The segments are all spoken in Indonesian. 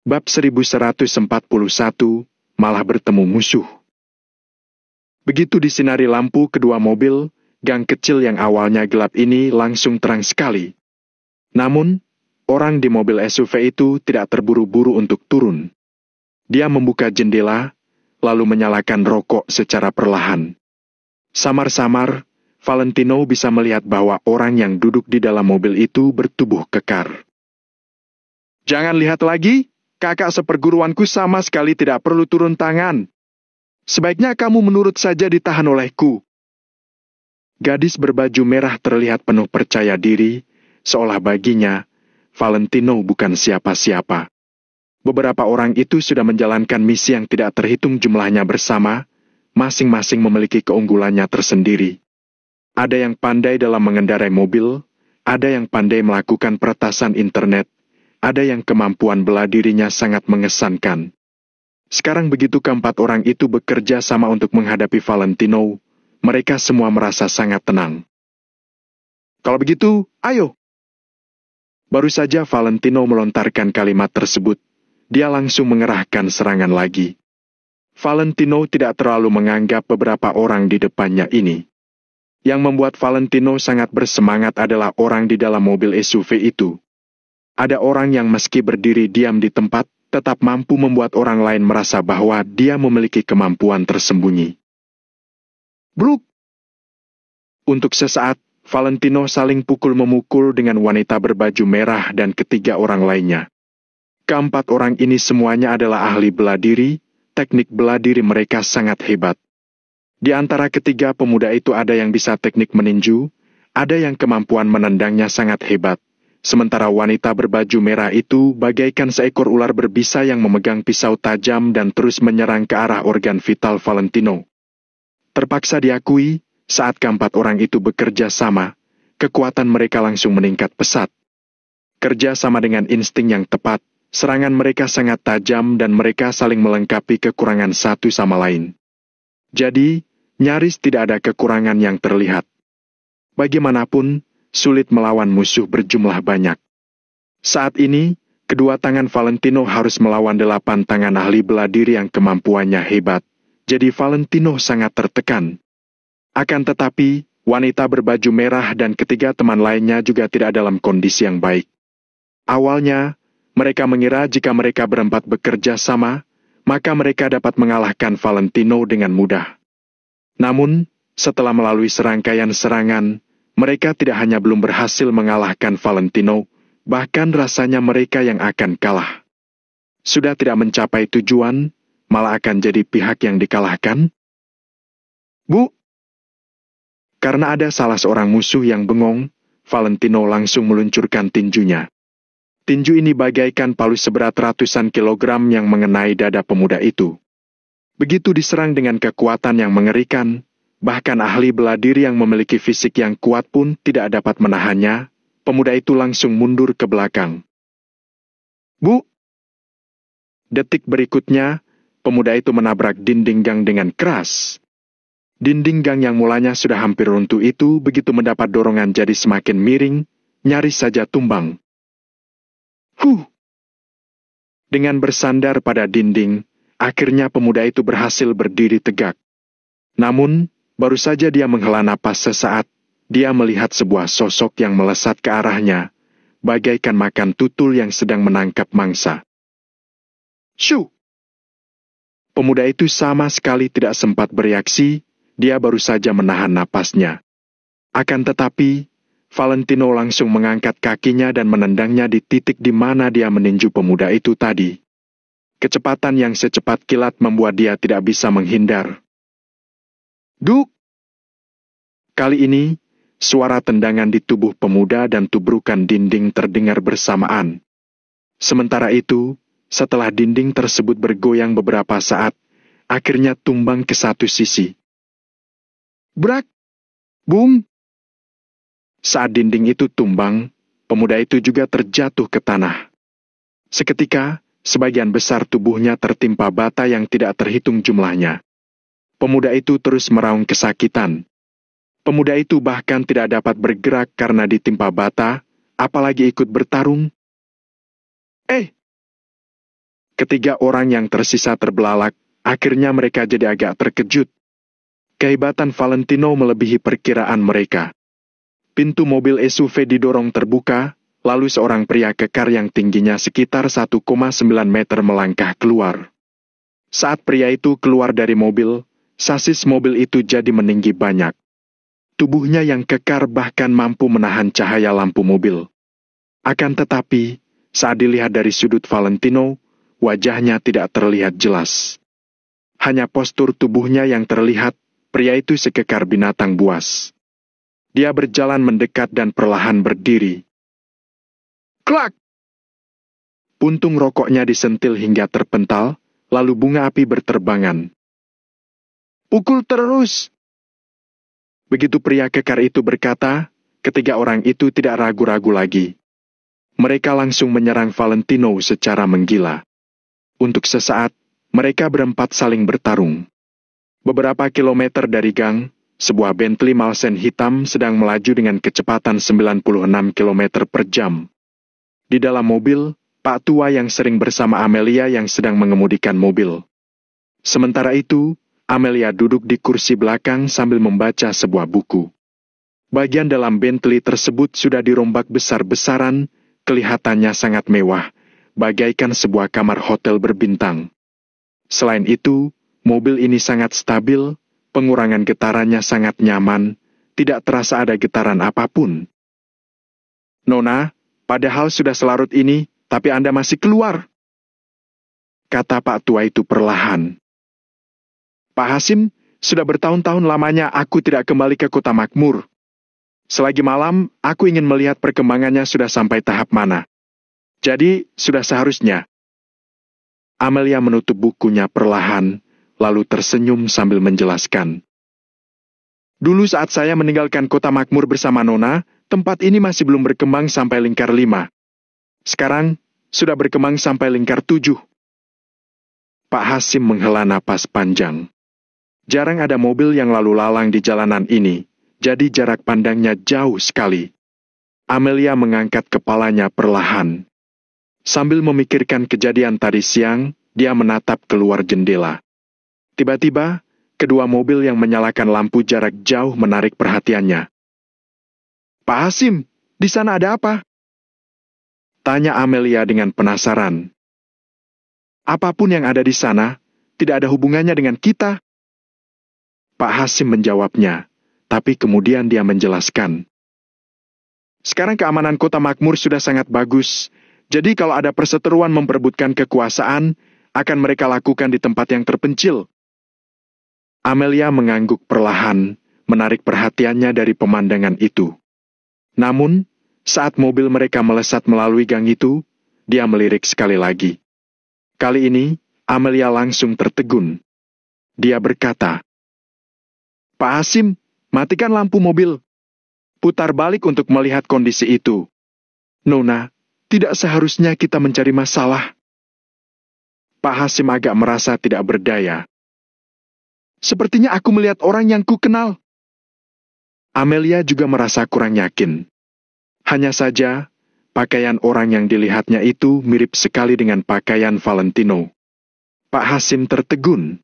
Bab 1141, malah bertemu musuh. Begitu disinari lampu kedua mobil, gang kecil yang awalnya gelap ini langsung terang sekali. Namun, orang di mobil SUV itu tidak terburu-buru untuk turun. Dia membuka jendela, lalu menyalakan rokok secara perlahan. Samar-samar, Valentino bisa melihat bahwa orang yang duduk di dalam mobil itu bertubuh kekar. "Jangan lihat lagi, kakak seperguruanku sama sekali tidak perlu turun tangan. Sebaiknya kamu menurut saja ditahan olehku." Gadis berbaju merah terlihat penuh percaya diri, seolah baginya, Valentino bukan siapa-siapa. Beberapa orang itu sudah menjalankan misi yang tidak terhitung jumlahnya bersama, masing-masing memiliki keunggulannya tersendiri. Ada yang pandai dalam mengendarai mobil, ada yang pandai melakukan peretasan internet, ada yang kemampuan bela dirinya sangat mengesankan. Sekarang begitu keempat orang itu bekerja sama untuk menghadapi Valentino, mereka semua merasa sangat tenang. "Kalau begitu, ayo!" Baru saja Valentino melontarkan kalimat tersebut, dia langsung mengerahkan serangan lagi. Valentino tidak terlalu menganggap beberapa orang di depannya ini. Yang membuat Valentino sangat bersemangat adalah orang di dalam mobil SUV itu. Ada orang yang meski berdiri diam di tempat, tetap mampu membuat orang lain merasa bahwa dia memiliki kemampuan tersembunyi. Bruk! Untuk sesaat, Valentino saling pukul-memukul dengan wanita berbaju merah dan ketiga orang lainnya. Keempat orang ini semuanya adalah ahli bela diri, teknik bela diri mereka sangat hebat. Di antara ketiga pemuda itu ada yang bisa teknik meninju, ada yang kemampuan menendangnya sangat hebat. Sementara wanita berbaju merah itu bagaikan seekor ular berbisa yang memegang pisau tajam dan terus menyerang ke arah organ vital Valentino. Terpaksa diakui, saat keempat orang itu bekerja sama, kekuatan mereka langsung meningkat pesat. Kerja sama dengan insting yang tepat, serangan mereka sangat tajam dan mereka saling melengkapi kekurangan satu sama lain. Jadi, nyaris tidak ada kekurangan yang terlihat. Bagaimanapun, sulit melawan musuh berjumlah banyak. Saat ini, kedua tangan Valentino harus melawan 8 tangan ahli bela diri yang kemampuannya hebat. Jadi Valentino sangat tertekan. Akan tetapi, wanita berbaju merah dan ketiga teman lainnya juga tidak dalam kondisi yang baik. Awalnya, mereka mengira jika mereka berempat bekerja sama, maka mereka dapat mengalahkan Valentino dengan mudah. Namun, setelah melalui serangkaian serangan, mereka tidak hanya belum berhasil mengalahkan Valentino, bahkan rasanya mereka yang akan kalah. Sudah tidak mencapai tujuan, malah akan jadi pihak yang dikalahkan. "Bu!" Karena ada salah seorang musuh yang bengong, Valentino langsung meluncurkan tinjunya. Tinju ini bagaikan palu seberat ratusan kilogram yang mengenai dada pemuda itu. Begitu diserang dengan kekuatan yang mengerikan, bahkan ahli bela diri yang memiliki fisik yang kuat pun tidak dapat menahannya, pemuda itu langsung mundur ke belakang. "Bu!" Detik berikutnya, pemuda itu menabrak dinding gang dengan keras. Dinding gang yang mulanya sudah hampir runtuh itu begitu mendapat dorongan jadi semakin miring, nyaris saja tumbang. Dengan bersandar pada dinding, akhirnya pemuda itu berhasil berdiri tegak. Namun, baru saja dia menghela napas sesaat, dia melihat sebuah sosok yang melesat ke arahnya, bagaikan makan tutul yang sedang menangkap mangsa. Shoo! Pemuda itu sama sekali tidak sempat bereaksi, dia baru saja menahan napasnya. Akan tetapi, Valentino langsung mengangkat kakinya dan menendangnya di titik di mana dia meninju pemuda itu tadi. Kecepatan yang secepat kilat membuat dia tidak bisa menghindar. Duk! Kali ini, suara tendangan di tubuh pemuda dan tubrukan dinding terdengar bersamaan. Sementara itu, setelah dinding tersebut bergoyang beberapa saat, akhirnya tumbang ke satu sisi. Brak! Bung! Saat dinding itu tumbang, pemuda itu juga terjatuh ke tanah. Seketika, sebagian besar tubuhnya tertimpa bata yang tidak terhitung jumlahnya. Pemuda itu terus meraung kesakitan. Pemuda itu bahkan tidak dapat bergerak karena ditimpa bata, apalagi ikut bertarung. Ketiga orang yang tersisa terbelalak, akhirnya mereka jadi agak terkejut. Kehebatan Valentino melebihi perkiraan mereka. Pintu mobil SUV didorong terbuka, lalu seorang pria kekar yang tingginya sekitar 1,9 meter melangkah keluar. Saat pria itu keluar dari mobil, sasis mobil itu jadi meninggi banyak. Tubuhnya yang kekar bahkan mampu menahan cahaya lampu mobil. Akan tetapi, saat dilihat dari sudut Valentino, wajahnya tidak terlihat jelas. Hanya postur tubuhnya yang terlihat, pria itu sekekar binatang buas. Dia berjalan mendekat dan perlahan berdiri. Klak! Puntung rokoknya disentil hingga terpental, lalu bunga api berterbangan. Pukul terus! Begitu pria kekar itu berkata, ketiga orang itu tidak ragu-ragu lagi. Mereka langsung menyerang Valentino secara menggila. Untuk sesaat, mereka berempat saling bertarung. Beberapa kilometer dari gang, sebuah Bentley Malsen hitam sedang melaju dengan kecepatan 96 km per jam. Di dalam mobil, Pak tua yang sering bersama Amelia yang sedang mengemudikan mobil. Sementara itu, Amelia duduk di kursi belakang sambil membaca sebuah buku. Bagian dalam Bentley tersebut sudah dirombak besar-besaran, kelihatannya sangat mewah, bagaikan sebuah kamar hotel berbintang. Selain itu, mobil ini sangat stabil, pengurangan getarannya sangat nyaman, tidak terasa ada getaran apapun. Nona, padahal sudah selarut ini, tapi Anda masih keluar, kata Pak tua itu perlahan. Pak Hasim, sudah bertahun-tahun lamanya aku tidak kembali ke Kota Makmur. Selagi malam, aku ingin melihat perkembangannya sudah sampai tahap mana. Jadi, sudah seharusnya. Amelia menutup bukunya perlahan, lalu tersenyum sambil menjelaskan. Dulu saat saya meninggalkan Kota Makmur bersama Nona, tempat ini masih belum berkembang sampai lingkar 5. Sekarang, sudah berkembang sampai lingkar 7. Pak Hasim menghela napas panjang. Jarang ada mobil yang lalu lalang di jalanan ini, jadi jarak pandangnya jauh sekali. Amelia mengangkat kepalanya perlahan. Sambil memikirkan kejadian tadi siang, dia menatap keluar jendela. Tiba-tiba, kedua mobil yang menyalakan lampu jarak jauh menarik perhatiannya. Pak Hasim, di sana ada apa? Tanya Amelia dengan penasaran. Apapun yang ada di sana, tidak ada hubungannya dengan kita. Pak Hasim menjawabnya, tapi kemudian dia menjelaskan. Sekarang keamanan Kota Makmur sudah sangat bagus, jadi kalau ada perseteruan memperebutkan kekuasaan, akan mereka lakukan di tempat yang terpencil. Amelia mengangguk perlahan, menarik perhatiannya dari pemandangan itu. Namun, saat mobil mereka melesat melalui gang itu, dia melirik sekali lagi. Kali ini, Amelia langsung tertegun. Dia berkata, Pak Hasim, matikan lampu mobil. Putar balik untuk melihat kondisi itu. Nona, tidak seharusnya kita mencari masalah. Pak Hasim agak merasa tidak berdaya. Sepertinya aku melihat orang yang ku kenal. Amelia juga merasa kurang yakin. Hanya saja, pakaian orang yang dilihatnya itu mirip sekali dengan pakaian Valentino. Pak Hasim tertegun.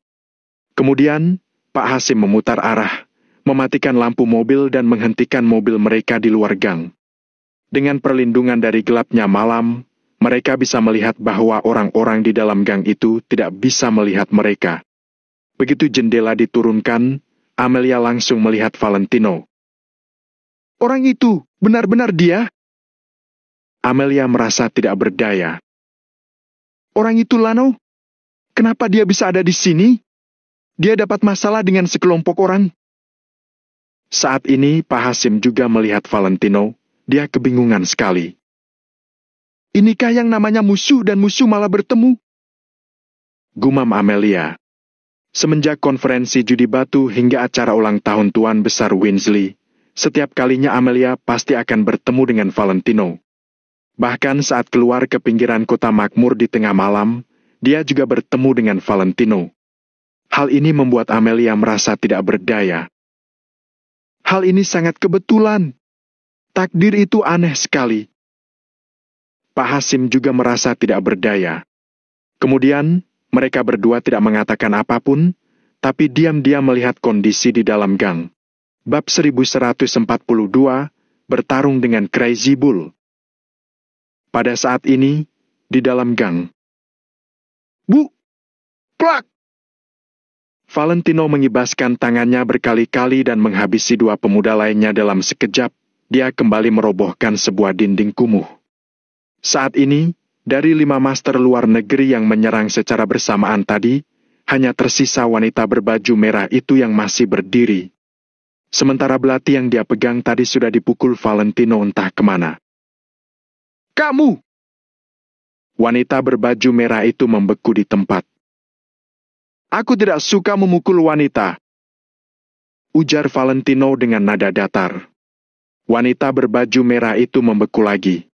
Kemudian, Pak Hasim memutar arah, mematikan lampu mobil dan menghentikan mobil mereka di luar gang. Dengan perlindungan dari gelapnya malam, mereka bisa melihat bahwa orang-orang di dalam gang itu tidak bisa melihat mereka. Begitu jendela diturunkan, Amelia langsung melihat Valentino. Orang itu, benar-benar dia? Amelia merasa tidak berdaya. Orang itu Lano? Kenapa dia bisa ada di sini? Dia dapat masalah dengan sekelompok orang. Saat ini, Pak Hasim juga melihat Valentino. Dia kebingungan sekali. Inikah yang namanya musuh dan musuh malah bertemu? Gumam Amelia. Semenjak konferensi judi batu hingga acara ulang tahun Tuan Besar Winsley, setiap kalinya Amelia pasti akan bertemu dengan Valentino. Bahkan saat keluar ke pinggiran Kota Makmur di tengah malam, dia juga bertemu dengan Valentino. Hal ini membuat Amelia merasa tidak berdaya. Hal ini sangat kebetulan. Takdir itu aneh sekali. Pak Hasim juga merasa tidak berdaya. Kemudian, mereka berdua tidak mengatakan apapun, tapi diam-diam melihat kondisi di dalam gang. Bab 1142, bertarung dengan Crazy Bull. Pada saat ini, di dalam gang. Bu! Plak! Valentino mengibaskan tangannya berkali-kali dan menghabisi dua pemuda lainnya dalam sekejap. Dia kembali merobohkan sebuah dinding kumuh. Saat ini, dari 5 master luar negeri yang menyerang secara bersamaan tadi, hanya tersisa wanita berbaju merah itu yang masih berdiri. Sementara belati yang dia pegang tadi sudah dipukul Valentino entah kemana. Kamu! Wanita berbaju merah itu membeku di tempat. Aku tidak suka memukul wanita, ujar Valentino dengan nada datar. Wanita berbaju merah itu membeku lagi.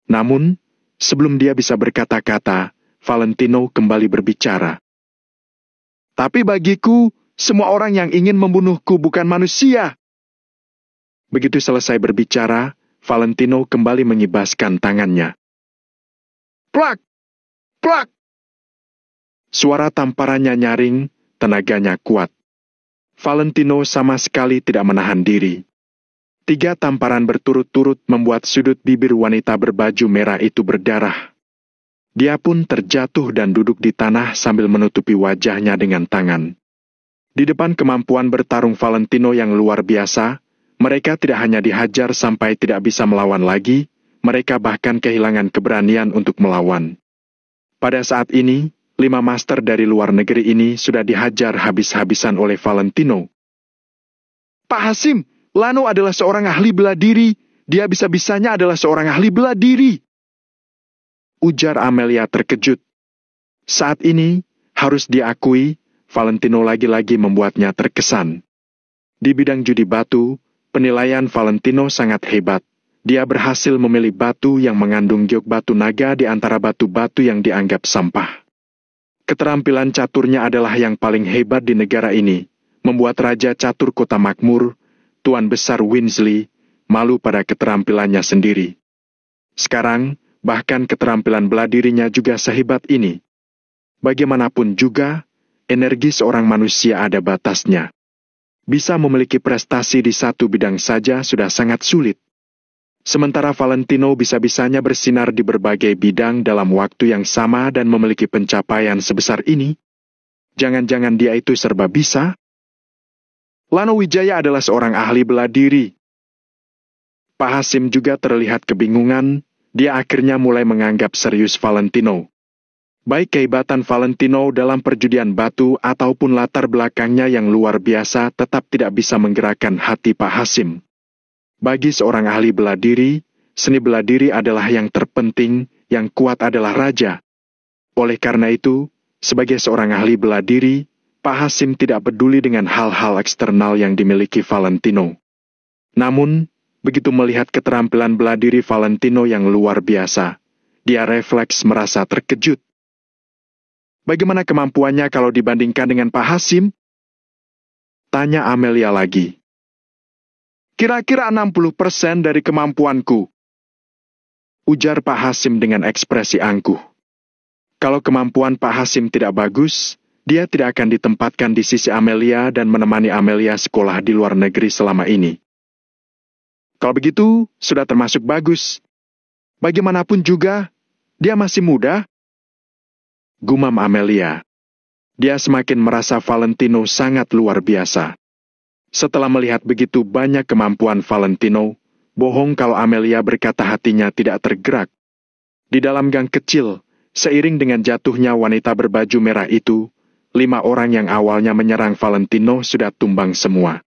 Namun, sebelum dia bisa berkata-kata, Valentino kembali berbicara. Tapi bagiku, semua orang yang ingin membunuhku bukan manusia. Begitu selesai berbicara, Valentino kembali mengibaskan tangannya. Plak! Plak! Suara tamparannya nyaring, tenaganya kuat. Valentino sama sekali tidak menahan diri. 3 tamparan berturut-turut membuat sudut bibir wanita berbaju merah itu berdarah. Dia pun terjatuh dan duduk di tanah sambil menutupi wajahnya dengan tangan. Di depan kemampuan bertarung Valentino yang luar biasa, mereka tidak hanya dihajar sampai tidak bisa melawan lagi, mereka bahkan kehilangan keberanian untuk melawan. Pada saat ini, 5 master dari luar negeri ini sudah dihajar habis-habisan oleh Valentino. Pak Hasim, Lano adalah seorang ahli bela diri. Dia bisa-bisanya adalah seorang ahli bela diri, ujar Amelia terkejut. Saat ini, harus diakui, Valentino lagi-lagi membuatnya terkesan. Di bidang judi batu, penilaian Valentino sangat hebat. Dia berhasil memilih batu yang mengandung giok batu naga di antara batu-batu yang dianggap sampah. Keterampilan caturnya adalah yang paling hebat di negara ini, membuat Raja Catur Kota Makmur, Tuan Besar Winsley, malu pada keterampilannya sendiri. Sekarang, bahkan keterampilan bela dirinya juga sehebat ini. Bagaimanapun juga, energi seorang manusia ada batasnya. Bisa memiliki prestasi di satu bidang saja sudah sangat sulit. Sementara Valentino bisa-bisanya bersinar di berbagai bidang dalam waktu yang sama dan memiliki pencapaian sebesar ini. Jangan-jangan dia itu serba bisa? Lano Wijaya adalah seorang ahli bela diri. Pak Hasim juga terlihat kebingungan, dia akhirnya mulai menganggap serius Valentino. Baik kehebatan Valentino dalam perjudian batu ataupun latar belakangnya yang luar biasa tetap tidak bisa menggerakkan hati Pak Hasim. Bagi seorang ahli bela diri, seni bela diri adalah yang terpenting, yang kuat adalah raja. Oleh karena itu, sebagai seorang ahli bela diri, Pak Hasim tidak peduli dengan hal-hal eksternal yang dimiliki Valentino. Namun, begitu melihat keterampilan bela diri Valentino yang luar biasa, dia refleks merasa terkejut. Bagaimana kemampuannya kalau dibandingkan dengan Pak Hasim? Tanya Amelia lagi. Kira-kira 60% dari kemampuanku, ujar Pak Hasim dengan ekspresi angkuh. Kalau kemampuan Pak Hasim tidak bagus, dia tidak akan ditempatkan di sisi Amelia dan menemani Amelia sekolah di luar negeri selama ini. Kalau begitu, sudah termasuk bagus. Bagaimanapun juga, dia masih muda, gumam Amelia. Dia semakin merasa Valentino sangat luar biasa. Setelah melihat begitu banyak kemampuan Valentino, bohong kalau Amelia berkata hatinya tidak tergerak. Di dalam gang kecil, seiring dengan jatuhnya wanita berbaju merah itu, 5 orang yang awalnya menyerang Valentino sudah tumbang semua.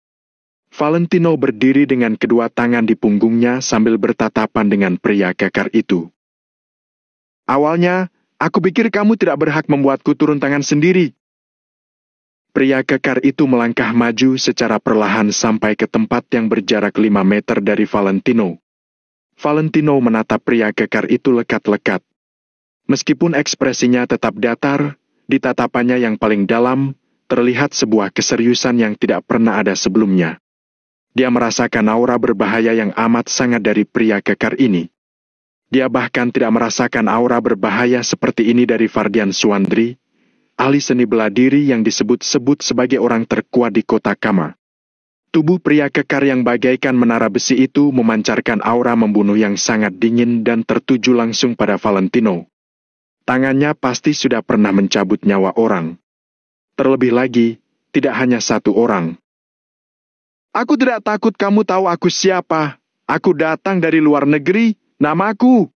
Valentino berdiri dengan kedua tangan di punggungnya sambil bertatapan dengan pria kekar itu. Awalnya, aku pikir kamu tidak berhak membuatku turun tangan sendiri. Pria kekar itu melangkah maju secara perlahan sampai ke tempat yang berjarak 5 meter dari Valentino. Valentino menatap pria kekar itu lekat-lekat. Meskipun ekspresinya tetap datar, di tatapannya yang paling dalam, terlihat sebuah keseriusan yang tidak pernah ada sebelumnya. Dia merasakan aura berbahaya yang amat sangat dari pria kekar ini. Dia bahkan tidak merasakan aura berbahaya seperti ini dari Fardian Suandri, ahli seni bela diri yang disebut-sebut sebagai orang terkuat di kota Kama. Tubuh pria kekar yang bagaikan menara besi itu memancarkan aura membunuh yang sangat dingin dan tertuju langsung pada Valentino. Tangannya pasti sudah pernah mencabut nyawa orang. Terlebih lagi, tidak hanya satu orang. Aku tidak takut kamu tahu aku siapa. Aku datang dari luar negeri, namaku.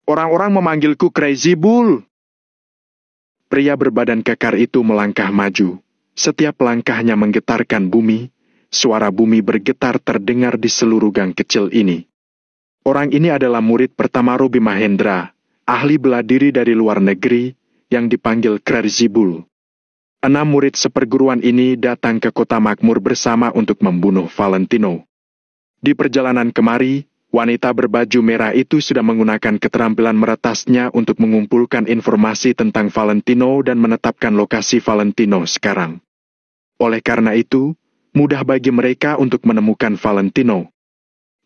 Orang-orang memanggilku Crazy Bull. Pria berbadan kekar itu melangkah maju. Setiap langkahnya menggetarkan bumi. Suara bumi bergetar terdengar di seluruh gang kecil ini. Orang ini adalah murid pertama Robi Mahendra, ahli bela diri dari luar negeri, yang dipanggil Crazy Bull. 6 murid seperguruan ini datang ke kota makmur bersama untuk membunuh Valentino. Di perjalanan kemari, wanita berbaju merah itu sudah menggunakan keterampilan meretasnya untuk mengumpulkan informasi tentang Valentino dan menetapkan lokasi Valentino sekarang. Oleh karena itu, mudah bagi mereka untuk menemukan Valentino.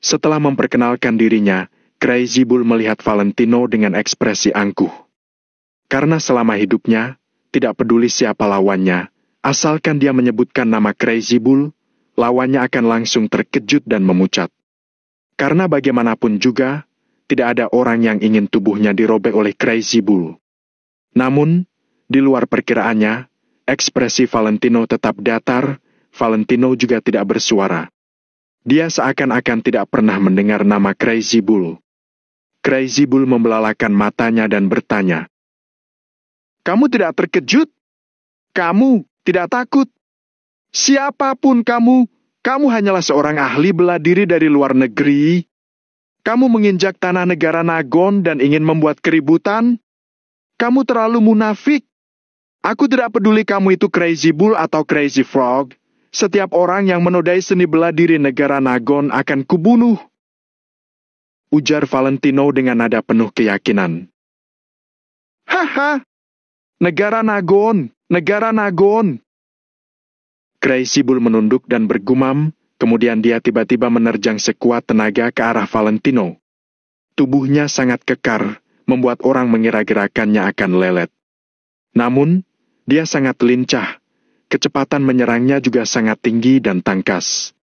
Setelah memperkenalkan dirinya, Crazy Bull melihat Valentino dengan ekspresi angkuh. Karena selama hidupnya, tidak peduli siapa lawannya, asalkan dia menyebutkan nama Crazy Bull, lawannya akan langsung terkejut dan memucat. Karena bagaimanapun juga, tidak ada orang yang ingin tubuhnya dirobek oleh Crazy Bull. Namun, di luar perkiraannya, ekspresi Valentino tetap datar. Valentino juga tidak bersuara. Dia seakan-akan tidak pernah mendengar nama Crazy Bull. Crazy Bull membelalakan matanya dan bertanya, "Kamu tidak terkejut? Kamu tidak takut? Siapapun kamu hanyalah seorang ahli bela diri dari luar negeri. Kamu menginjak tanah negara Nagon dan ingin membuat keributan? Kamu terlalu munafik. Aku tidak peduli kamu itu Crazy Bull atau Crazy Frog. Setiap orang yang menodai seni bela diri negara Nagon akan kubunuh," ujar Valentino dengan nada penuh keyakinan. "Haha, negara Nagon, negara Nagon." Crazy Bull menunduk dan bergumam, kemudian dia tiba-tiba menerjang sekuat tenaga ke arah Valentino. Tubuhnya sangat kekar, membuat orang mengira gerakannya akan lelet. Namun, dia sangat lincah. Kecepatan menyerangnya juga sangat tinggi dan tangkas.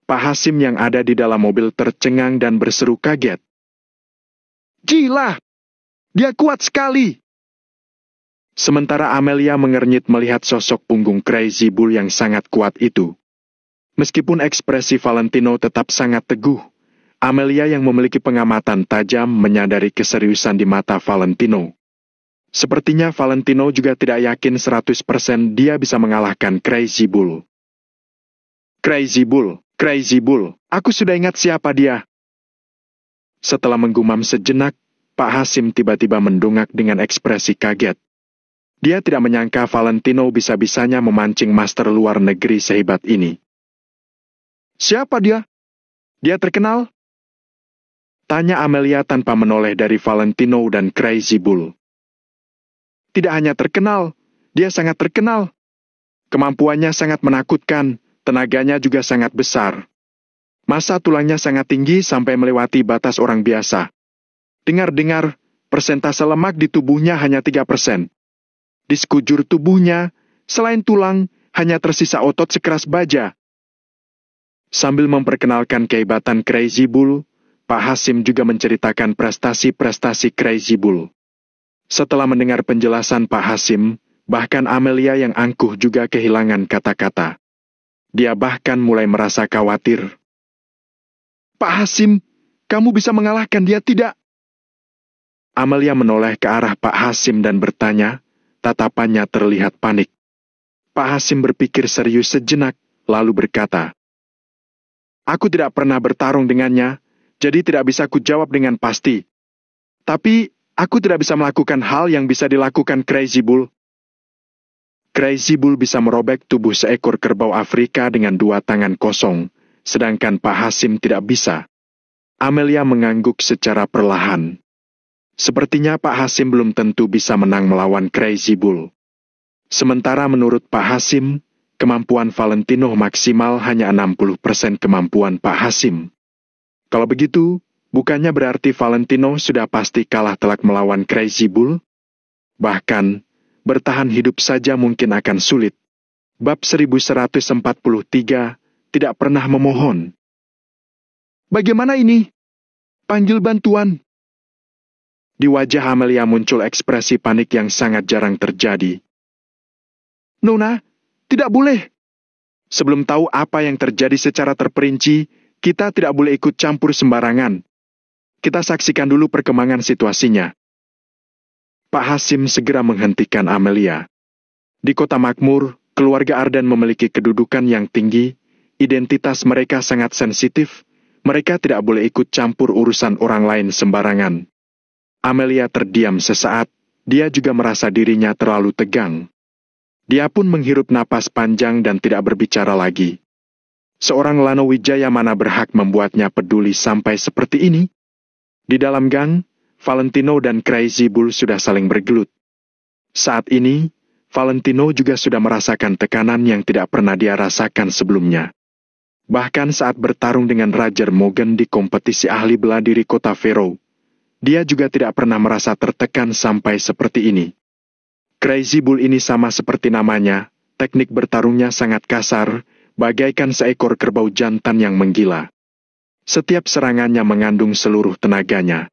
Pak Hasim yang ada di dalam mobil tercengang dan berseru kaget. "Gila! Dia kuat sekali!" Sementara Amelia mengernyit melihat sosok punggung Crazy Bull yang sangat kuat itu. Meskipun ekspresi Valentino tetap sangat teguh, Amelia yang memiliki pengamatan tajam menyadari keseriusan di mata Valentino. Sepertinya Valentino juga tidak yakin 100% dia bisa mengalahkan Crazy Bull. "Crazy Bull, Crazy Bull, aku sudah ingat siapa dia." Setelah menggumam sejenak, Pak Hasim tiba-tiba mendongak dengan ekspresi kaget. Dia tidak menyangka Valentino bisa-bisanya memancing master luar negeri sehebat ini. "Siapa dia? Dia terkenal?" tanya Amelia tanpa menoleh dari Valentino dan Crazy Bull. "Tidak hanya terkenal, dia sangat terkenal. Kemampuannya sangat menakutkan, tenaganya juga sangat besar. Massa tulangnya sangat tinggi sampai melewati batas orang biasa. Dengar-dengar, persentase lemak di tubuhnya hanya 3%. Di sekujur tubuhnya, selain tulang, hanya tersisa otot sekeras baja." Sambil memperkenalkan kehebatan Crazy Bull, Pak Hasim juga menceritakan prestasi-prestasi Crazy Bull. Setelah mendengar penjelasan Pak Hasim, bahkan Amelia yang angkuh juga kehilangan kata-kata. Dia bahkan mulai merasa khawatir. "Pak Hasim, kamu bisa mengalahkan dia tidak?" Amelia menoleh ke arah Pak Hasim dan bertanya, tatapannya terlihat panik. Pak Hasim berpikir serius sejenak, lalu berkata, "Aku tidak pernah bertarung dengannya, jadi tidak bisa kujawab dengan pasti. Tapi, aku tidak bisa melakukan hal yang bisa dilakukan Crazy Bull." Crazy Bull bisa merobek tubuh seekor kerbau Afrika dengan 2 tangan kosong, sedangkan Pak Hasim tidak bisa. Amelia mengangguk secara perlahan. Sepertinya Pak Hasim belum tentu bisa menang melawan Crazy Bull. Sementara menurut Pak Hasim, kemampuan Valentino maksimal hanya 60% kemampuan Pak Hasim. Kalau begitu, Bukannya berarti Valentino sudah pasti kalah telak melawan Crazy Bull? Bahkan, bertahan hidup saja mungkin akan sulit. Bab 1143, tidak pernah memohon. Bagaimana ini? Panggil bantuan. Di wajah Amelia muncul ekspresi panik yang sangat jarang terjadi. Nona, tidak boleh. Sebelum tahu apa yang terjadi secara terperinci, kita tidak boleh ikut campur sembarangan. Kita saksikan dulu perkembangan situasinya. Pak Hasim segera menghentikan Amelia. Di kota makmur, keluarga Ardan memiliki kedudukan yang tinggi, identitas mereka sangat sensitif, mereka tidak boleh ikut campur urusan orang lain sembarangan. Amelia terdiam sesaat, dia juga merasa dirinya terlalu tegang. Dia pun menghirup napas panjang dan tidak berbicara lagi. Seorang Lano Wijaya mana berhak membuatnya peduli sampai seperti ini? Di dalam gang, Valentino dan Crazy Bull sudah saling bergelut. Saat ini, Valentino juga sudah merasakan tekanan yang tidak pernah dia rasakan sebelumnya. Bahkan saat bertarung dengan Roger Morgan di kompetisi ahli bela diri kota Vero, dia juga tidak pernah merasa tertekan sampai seperti ini. Crazy Bull ini sama seperti namanya, teknik bertarungnya sangat kasar, bagaikan seekor kerbau jantan yang menggila. Setiap serangannya mengandung seluruh tenaganya.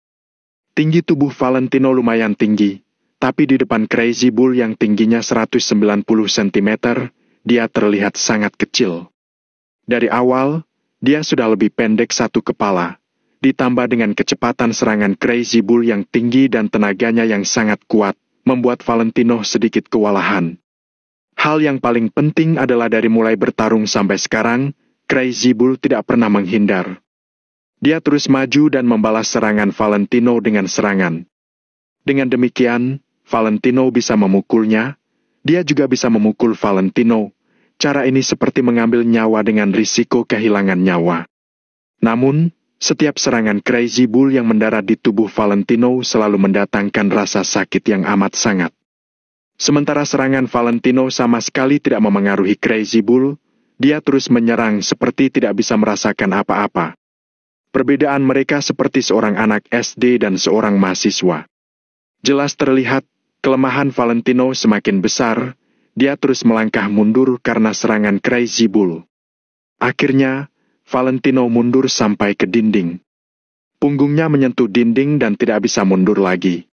Tinggi tubuh Valentino lumayan tinggi, tapi di depan Crazy Bull yang tingginya 190 cm, dia terlihat sangat kecil. Dari awal, dia sudah lebih pendek satu kepala, ditambah dengan kecepatan serangan Crazy Bull yang tinggi dan tenaganya yang sangat kuat, membuat Valentino sedikit kewalahan. Hal yang paling penting adalah dari mulai bertarung sampai sekarang, Crazy Bull tidak pernah menghindar. Dia terus maju dan membalas serangan Valentino dengan serangan. Dengan demikian, Valentino bisa memukulnya, dia juga bisa memukul Valentino. Cara ini seperti mengambil nyawa dengan risiko kehilangan nyawa. Namun, setiap serangan Crazy Bull yang mendarat di tubuh Valentino selalu mendatangkan rasa sakit yang amat sangat. Sementara serangan Valentino sama sekali tidak memengaruhi Crazy Bull, dia terus menyerang seperti tidak bisa merasakan apa-apa. Perbedaan mereka seperti seorang anak SD dan seorang mahasiswa. Jelas terlihat, kelemahan Valentino semakin besar, dia terus melangkah mundur karena serangan Crazy Bull. Akhirnya, Valentino mundur sampai ke dinding. Punggungnya menyentuh dinding dan tidak bisa mundur lagi.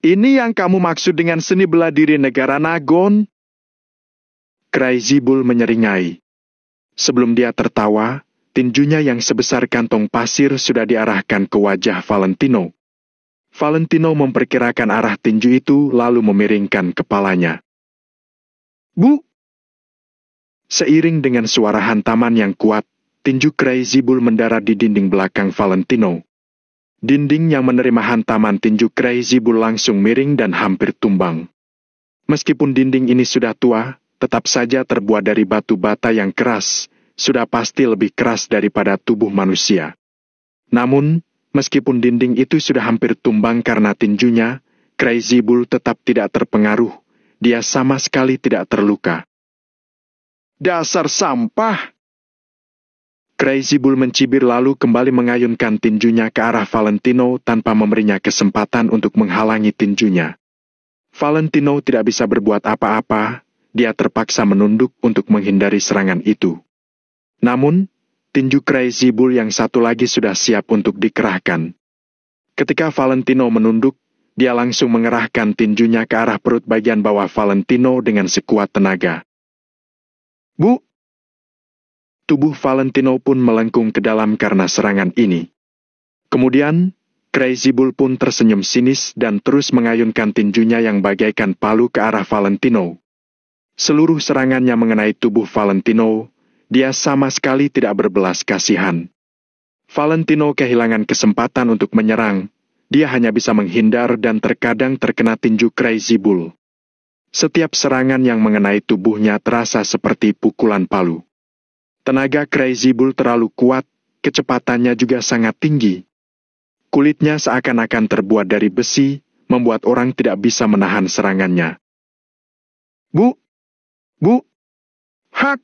Ini yang kamu maksud dengan seni bela diri negara Nagon? Crazy Bull menyeringai. Sebelum dia tertawa, tinjunya yang sebesar kantong pasir sudah diarahkan ke wajah Valentino. Valentino memperkirakan arah tinju itu lalu memiringkan kepalanya. Bu! Seiring dengan suara hantaman yang kuat, tinju Crazy Bull mendarat di dinding belakang Valentino. Dinding yang menerima hantaman tinju Crazy Bull langsung miring dan hampir tumbang. Meskipun dinding ini sudah tua, tetap saja terbuat dari batu bata yang keras, sudah pasti lebih keras daripada tubuh manusia. Namun, meskipun dinding itu sudah hampir tumbang karena tinjunya, Crazy Bull tetap tidak terpengaruh. Dia sama sekali tidak terluka. Dasar sampah! Crazy Bull mencibir lalu kembali mengayunkan tinjunya ke arah Valentino tanpa memberinya kesempatan untuk menghalangi tinjunya. Valentino tidak bisa berbuat apa-apa, dia terpaksa menunduk untuk menghindari serangan itu. Namun, tinju Crazy Bull yang satu lagi sudah siap untuk dikerahkan. Ketika Valentino menunduk, dia langsung mengerahkan tinjunya ke arah perut bagian bawah Valentino dengan sekuat tenaga. Bu! Tubuh Valentino pun melengkung ke dalam karena serangan ini. Kemudian, Crazy Bull pun tersenyum sinis dan terus mengayunkan tinjunya yang bagaikan palu ke arah Valentino. Seluruh serangannya mengenai tubuh Valentino, dia sama sekali tidak berbelas kasihan. Valentino kehilangan kesempatan untuk menyerang, dia hanya bisa menghindar dan terkadang terkena tinju Crazy Bull. Setiap serangan yang mengenai tubuhnya terasa seperti pukulan palu. Tenaga Crazy Bull terlalu kuat, kecepatannya juga sangat tinggi. Kulitnya seakan-akan terbuat dari besi, membuat orang tidak bisa menahan serangannya. Bu! Bu! Hak!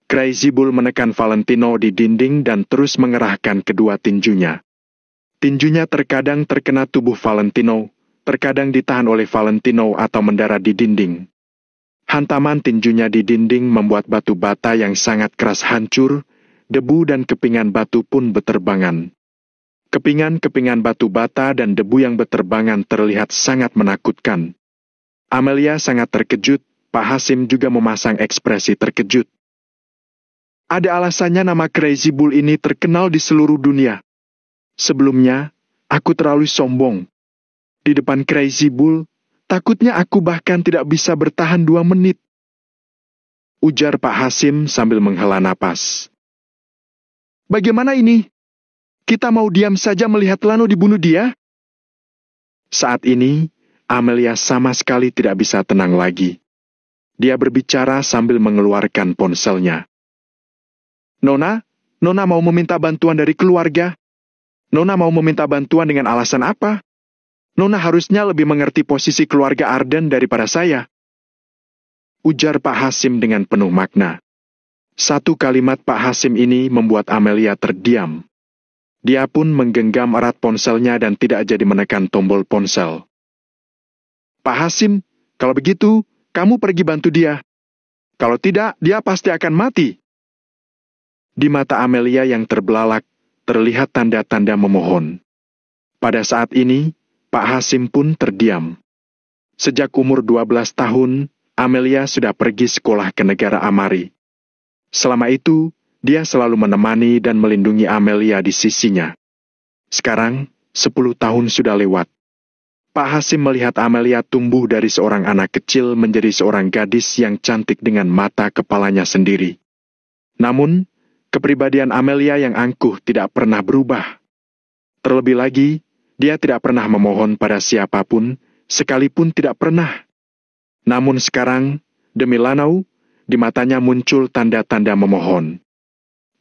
Crazy Bull menekan Valentino di dinding dan terus mengerahkan kedua tinjunya. Tinjunya terkadang terkena tubuh Valentino, terkadang ditahan oleh Valentino atau mendarat di dinding. Hantaman tinjunya di dinding membuat batu bata yang sangat keras hancur, debu dan kepingan batu pun beterbangan. Kepingan-kepingan batu bata dan debu yang beterbangan terlihat sangat menakutkan. Amelia sangat terkejut, Pak Hasim juga memasang ekspresi terkejut. Ada alasannya nama Crazy Bull ini terkenal di seluruh dunia. Sebelumnya, aku terlalu sombong. Di depan Crazy Bull, takutnya aku bahkan tidak bisa bertahan 2 menit. Ujar Pak Hasim sambil menghela napas. Bagaimana ini? Kita mau diam saja melihat Lano dibunuh dia? Saat ini, Amelia sama sekali tidak bisa tenang lagi. Dia berbicara sambil mengeluarkan ponselnya. Nona mau meminta bantuan dari keluarga. Nona mau meminta bantuan dengan alasan apa? Nona harusnya lebih mengerti posisi keluarga Arden daripada saya. Ujar Pak Hasim dengan penuh makna. Satu kalimat Pak Hasim ini membuat Amelia terdiam. Dia pun menggenggam erat ponselnya dan tidak jadi menekan tombol ponsel. Pak Hasim, kalau begitu, kamu pergi bantu dia. Kalau tidak, dia pasti akan mati. Di mata Amelia yang terbelalak, terlihat tanda-tanda memohon. Pada saat ini, Pak Hasim pun terdiam. Sejak umur 12 tahun, Amelia sudah pergi sekolah ke negara Amari. Selama itu, dia selalu menemani dan melindungi Amelia di sisinya. Sekarang, 10 tahun sudah lewat. Pak Hasim melihat Amelia tumbuh dari seorang anak kecil menjadi seorang gadis yang cantik dengan mata kepalanya sendiri. Namun, kepribadian Amelia yang angkuh tidak pernah berubah. Terlebih lagi, dia tidak pernah memohon pada siapapun, sekalipun tidak pernah. Namun sekarang, demi Lanau, di matanya muncul tanda-tanda memohon.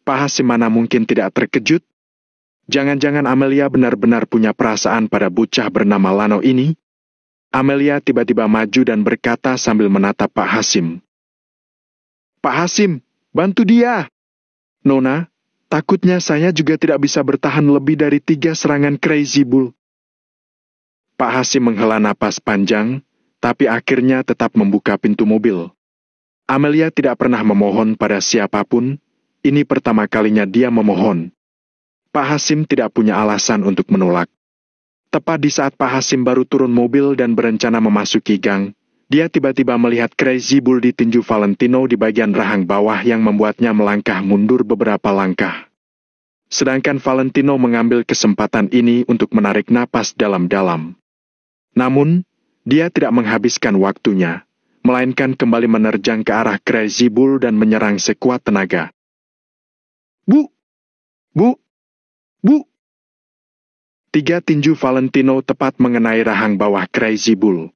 Pak Hasim mana mungkin tidak terkejut? Jangan-jangan Amelia benar-benar punya perasaan pada bocah bernama Lanau ini? Amelia tiba-tiba maju dan berkata sambil menatap Pak Hasim. Pak Hasim, bantu dia! Nona, takutnya saya juga tidak bisa bertahan lebih dari 3 serangan Crazy Bull. Pak Hasim menghela napas panjang, tapi akhirnya tetap membuka pintu mobil. Amelia tidak pernah memohon pada siapapun, ini pertama kalinya dia memohon. Pak Hasim tidak punya alasan untuk menolak. Tepat di saat Pak Hasim baru turun mobil dan berencana memasuki gang, dia tiba-tiba melihat Crazy Bull ditinju Valentino di bagian rahang bawah yang membuatnya melangkah mundur beberapa langkah. Sedangkan Valentino mengambil kesempatan ini untuk menarik napas dalam-dalam. Namun, dia tidak menghabiskan waktunya, melainkan kembali menerjang ke arah Crazy Bull dan menyerang sekuat tenaga. Bu! 3 tinju Valentino tepat mengenai rahang bawah Crazy Bull.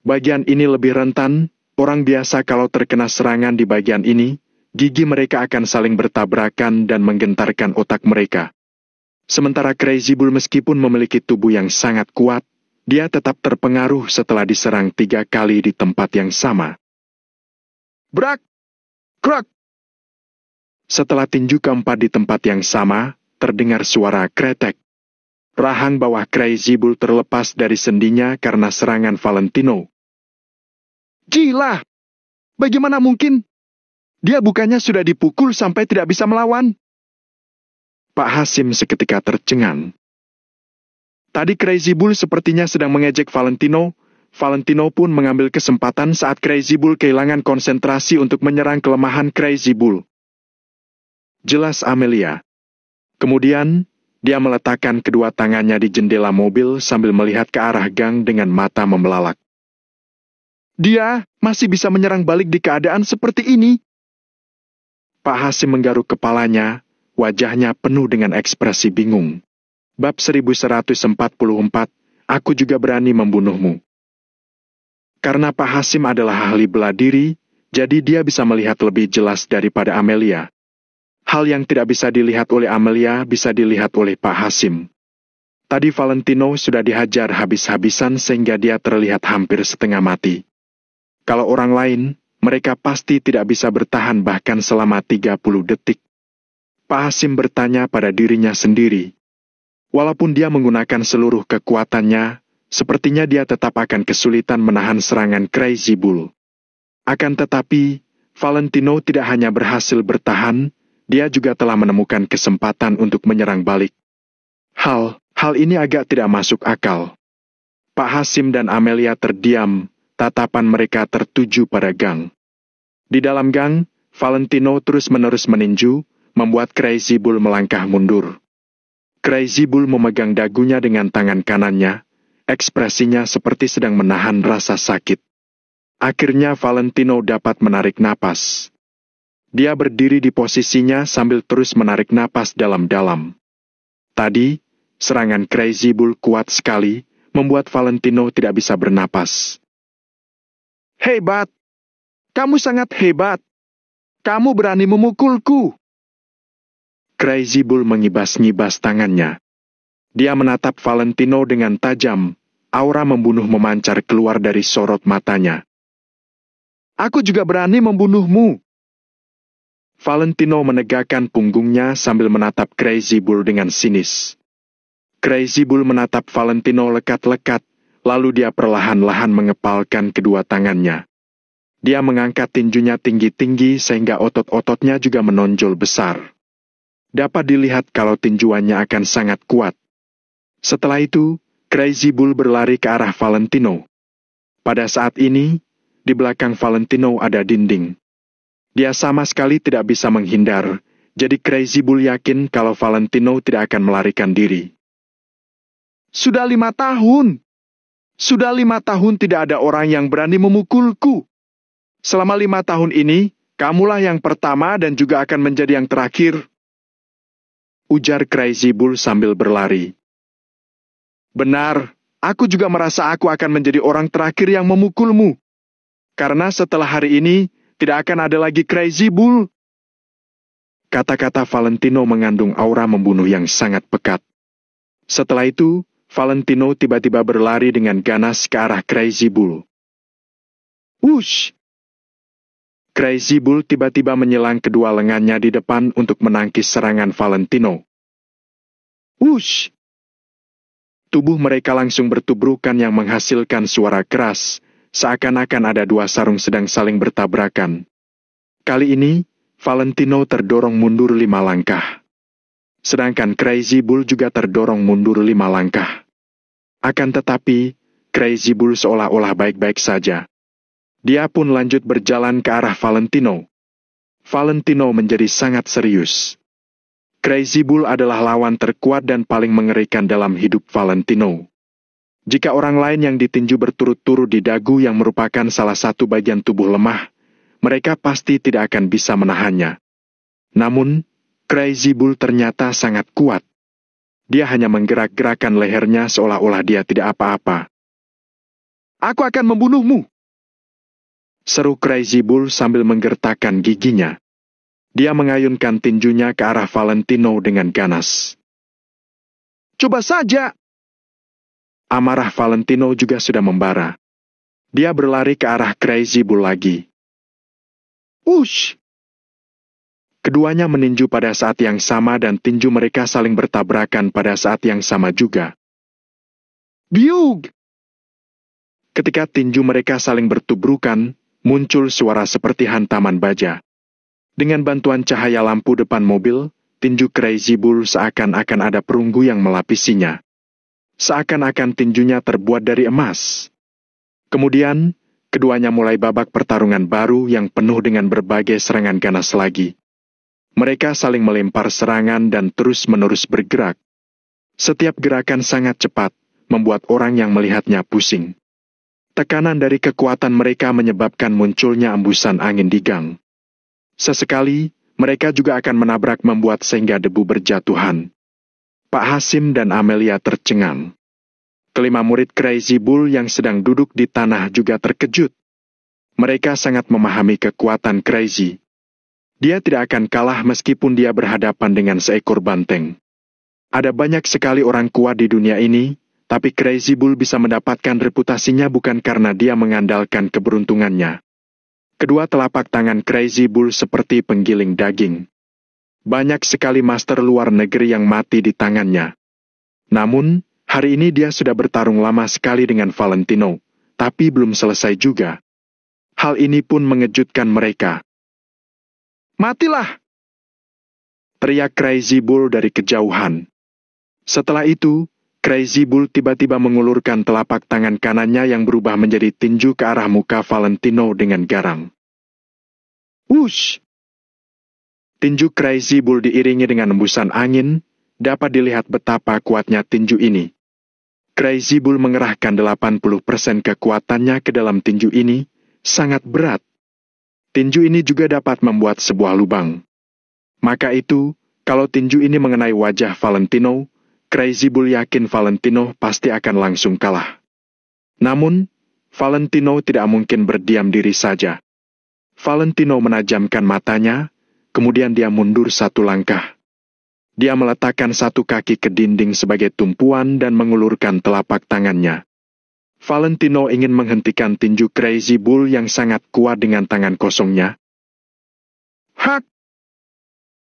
Bagian ini lebih rentan, orang biasa kalau terkena serangan di bagian ini, gigi mereka akan saling bertabrakan dan menggentarkan otak mereka. Sementara Crazy Bull meskipun memiliki tubuh yang sangat kuat, dia tetap terpengaruh setelah diserang 3 kali di tempat yang sama. Brak! Krak! Setelah tinju keempat di tempat yang sama, terdengar suara kretek. Rahang bawah Crazy Bull terlepas dari sendinya karena serangan Valentino. Gila! Bagaimana mungkin? Dia bukannya sudah dipukul sampai tidak bisa melawan? Pak Hasim seketika tercengang. Tadi Crazy Bull sepertinya sedang mengejek Valentino. Valentino pun mengambil kesempatan saat Crazy Bull kehilangan konsentrasi untuk menyerang kelemahan Crazy Bull. Jelas Amelia. Kemudian, dia meletakkan kedua tangannya di jendela mobil sambil melihat ke arah gang dengan mata membelalak. Dia masih bisa menyerang balik di keadaan seperti ini. Pak Hasim menggaruk kepalanya, wajahnya penuh dengan ekspresi bingung. Bab 1144, aku juga berani membunuhmu. Karena Pak Hasim adalah ahli bela diri, jadi dia bisa melihat lebih jelas daripada Amelia. Hal yang tidak bisa dilihat oleh Amelia bisa dilihat oleh Pak Hasim. Tadi Valentino sudah dihajar habis-habisan sehingga dia terlihat hampir setengah mati. Kalau orang lain, mereka pasti tidak bisa bertahan bahkan selama 30 detik. Pak Hasim bertanya pada dirinya sendiri. Walaupun dia menggunakan seluruh kekuatannya, sepertinya dia tetap akan kesulitan menahan serangan Crazy Bull. Akan tetapi, Valentino tidak hanya berhasil bertahan, dia juga telah menemukan kesempatan untuk menyerang balik. Hal ini agak tidak masuk akal. Pak Hasim dan Amelia terdiam, tatapan mereka tertuju pada gang. Di dalam gang, Valentino terus-menerus meninju, membuat Crazy Bull melangkah mundur. Crazy Bull memegang dagunya dengan tangan kanannya, ekspresinya seperti sedang menahan rasa sakit. Akhirnya Valentino dapat menarik napas. Dia berdiri di posisinya sambil terus menarik napas dalam-dalam. Tadi, serangan Crazy Bull kuat sekali, membuat Valentino tidak bisa bernapas. Hebat! Kamu sangat hebat! Kamu berani memukulku! Crazy Bull mengibas-ngibas tangannya. Dia menatap Valentino dengan tajam, aura membunuh memancar keluar dari sorot matanya. Aku juga berani membunuhmu! Valentino menegakkan punggungnya sambil menatap Crazy Bull dengan sinis. Crazy Bull menatap Valentino lekat-lekat, lalu dia perlahan-lahan mengepalkan kedua tangannya. Dia mengangkat tinjunya tinggi-tinggi sehingga otot-ototnya juga menonjol besar. Dapat dilihat kalau tinjuannya akan sangat kuat. Setelah itu, Crazy Bull berlari ke arah Valentino. Pada saat ini, di belakang Valentino ada dinding. Dia sama sekali tidak bisa menghindar, jadi Crazy Bull yakin kalau Valentino tidak akan melarikan diri. Sudah 5 tahun! Sudah 5 tahun tidak ada orang yang berani memukulku. Selama 5 tahun ini, kamulah yang pertama dan juga akan menjadi yang terakhir. Ujar Crazy Bull sambil berlari. Benar, aku juga merasa aku akan menjadi orang terakhir yang memukulmu. Karena setelah hari ini, tidak akan ada lagi Crazy Bull. Kata-kata Valentino mengandung aura membunuh yang sangat pekat. Setelah itu, Valentino tiba-tiba berlari dengan ganas ke arah Crazy Bull. Wush! Crazy Bull tiba-tiba menyelang kedua lengannya di depan untuk menangkis serangan Valentino. Wush! Tubuh mereka langsung bertubrukan yang menghasilkan suara keras, seakan-akan ada dua sarung sedang saling bertabrakan. Kali ini, Valentino terdorong mundur 5 langkah. Sedangkan Crazy Bull juga terdorong mundur 5 langkah. Akan tetapi, Crazy Bull seolah-olah baik-baik saja. Dia pun lanjut berjalan ke arah Valentino. Valentino menjadi sangat serius. Crazy Bull adalah lawan terkuat dan paling mengerikan dalam hidup Valentino. Jika orang lain yang ditinju berturut-turut di dagu yang merupakan salah satu bagian tubuh lemah, mereka pasti tidak akan bisa menahannya. Namun, Crazy Bull ternyata sangat kuat. Dia hanya menggerak-gerakkan lehernya seolah-olah dia tidak apa-apa. Aku akan membunuhmu! Seru Crazy Bull sambil menggertakkan giginya. Dia mengayunkan tinjunya ke arah Valentino dengan ganas. Coba saja! Amarah Valentino juga sudah membara. Dia berlari ke arah Crazy Bull lagi. Ush! Keduanya meninju pada saat yang sama dan tinju mereka saling bertabrakan pada saat yang sama juga. Biug! Ketika tinju mereka saling bertubrukan, muncul suara seperti hantaman baja. Dengan bantuan cahaya lampu depan mobil, tinju Crazy Bull seakan-akan ada perunggu yang melapisinya. Seakan-akan tinjunya terbuat dari emas. Kemudian, keduanya mulai babak pertarungan baru yang penuh dengan berbagai serangan ganas lagi. Mereka saling melempar serangan dan terus-menerus bergerak. Setiap gerakan sangat cepat, membuat orang yang melihatnya pusing. Tekanan dari kekuatan mereka menyebabkan munculnya embusan angin di gang. Sesekali, mereka juga akan menabrak membuat sehingga debu berjatuhan. Pak Hasim dan Amelia tercengang. Kelima murid Crazy Bull yang sedang duduk di tanah juga terkejut. Mereka sangat memahami kekuatan Crazy. Dia tidak akan kalah meskipun dia berhadapan dengan seekor banteng. Ada banyak sekali orang kuat di dunia ini, tapi Crazy Bull bisa mendapatkan reputasinya bukan karena dia mengandalkan keberuntungannya. Kedua telapak tangan Crazy Bull seperti penggiling daging. Banyak sekali master luar negeri yang mati di tangannya. Namun, hari ini dia sudah bertarung lama sekali dengan Valentino, tapi belum selesai juga. Hal ini pun mengejutkan mereka. "Matilah!" teriak Crazy Bull dari kejauhan. Setelah itu, Crazy Bull tiba-tiba mengulurkan telapak tangan kanannya yang berubah menjadi tinju ke arah muka Valentino dengan garang. Wush! Tinju Crazy Bull diiringi dengan hembusan angin, dapat dilihat betapa kuatnya tinju ini. Crazy Bull mengerahkan 80% kekuatannya ke dalam tinju ini, sangat berat. Tinju ini juga dapat membuat sebuah lubang. Maka itu, kalau tinju ini mengenai wajah Valentino, Crazy Bull yakin Valentino pasti akan langsung kalah. Namun, Valentino tidak mungkin berdiam diri saja. Valentino menajamkan matanya, kemudian dia mundur satu langkah. Dia meletakkan satu kaki ke dinding sebagai tumpuan dan mengulurkan telapak tangannya. Valentino ingin menghentikan tinju Crazy Bull yang sangat kuat dengan tangan kosongnya. Hak!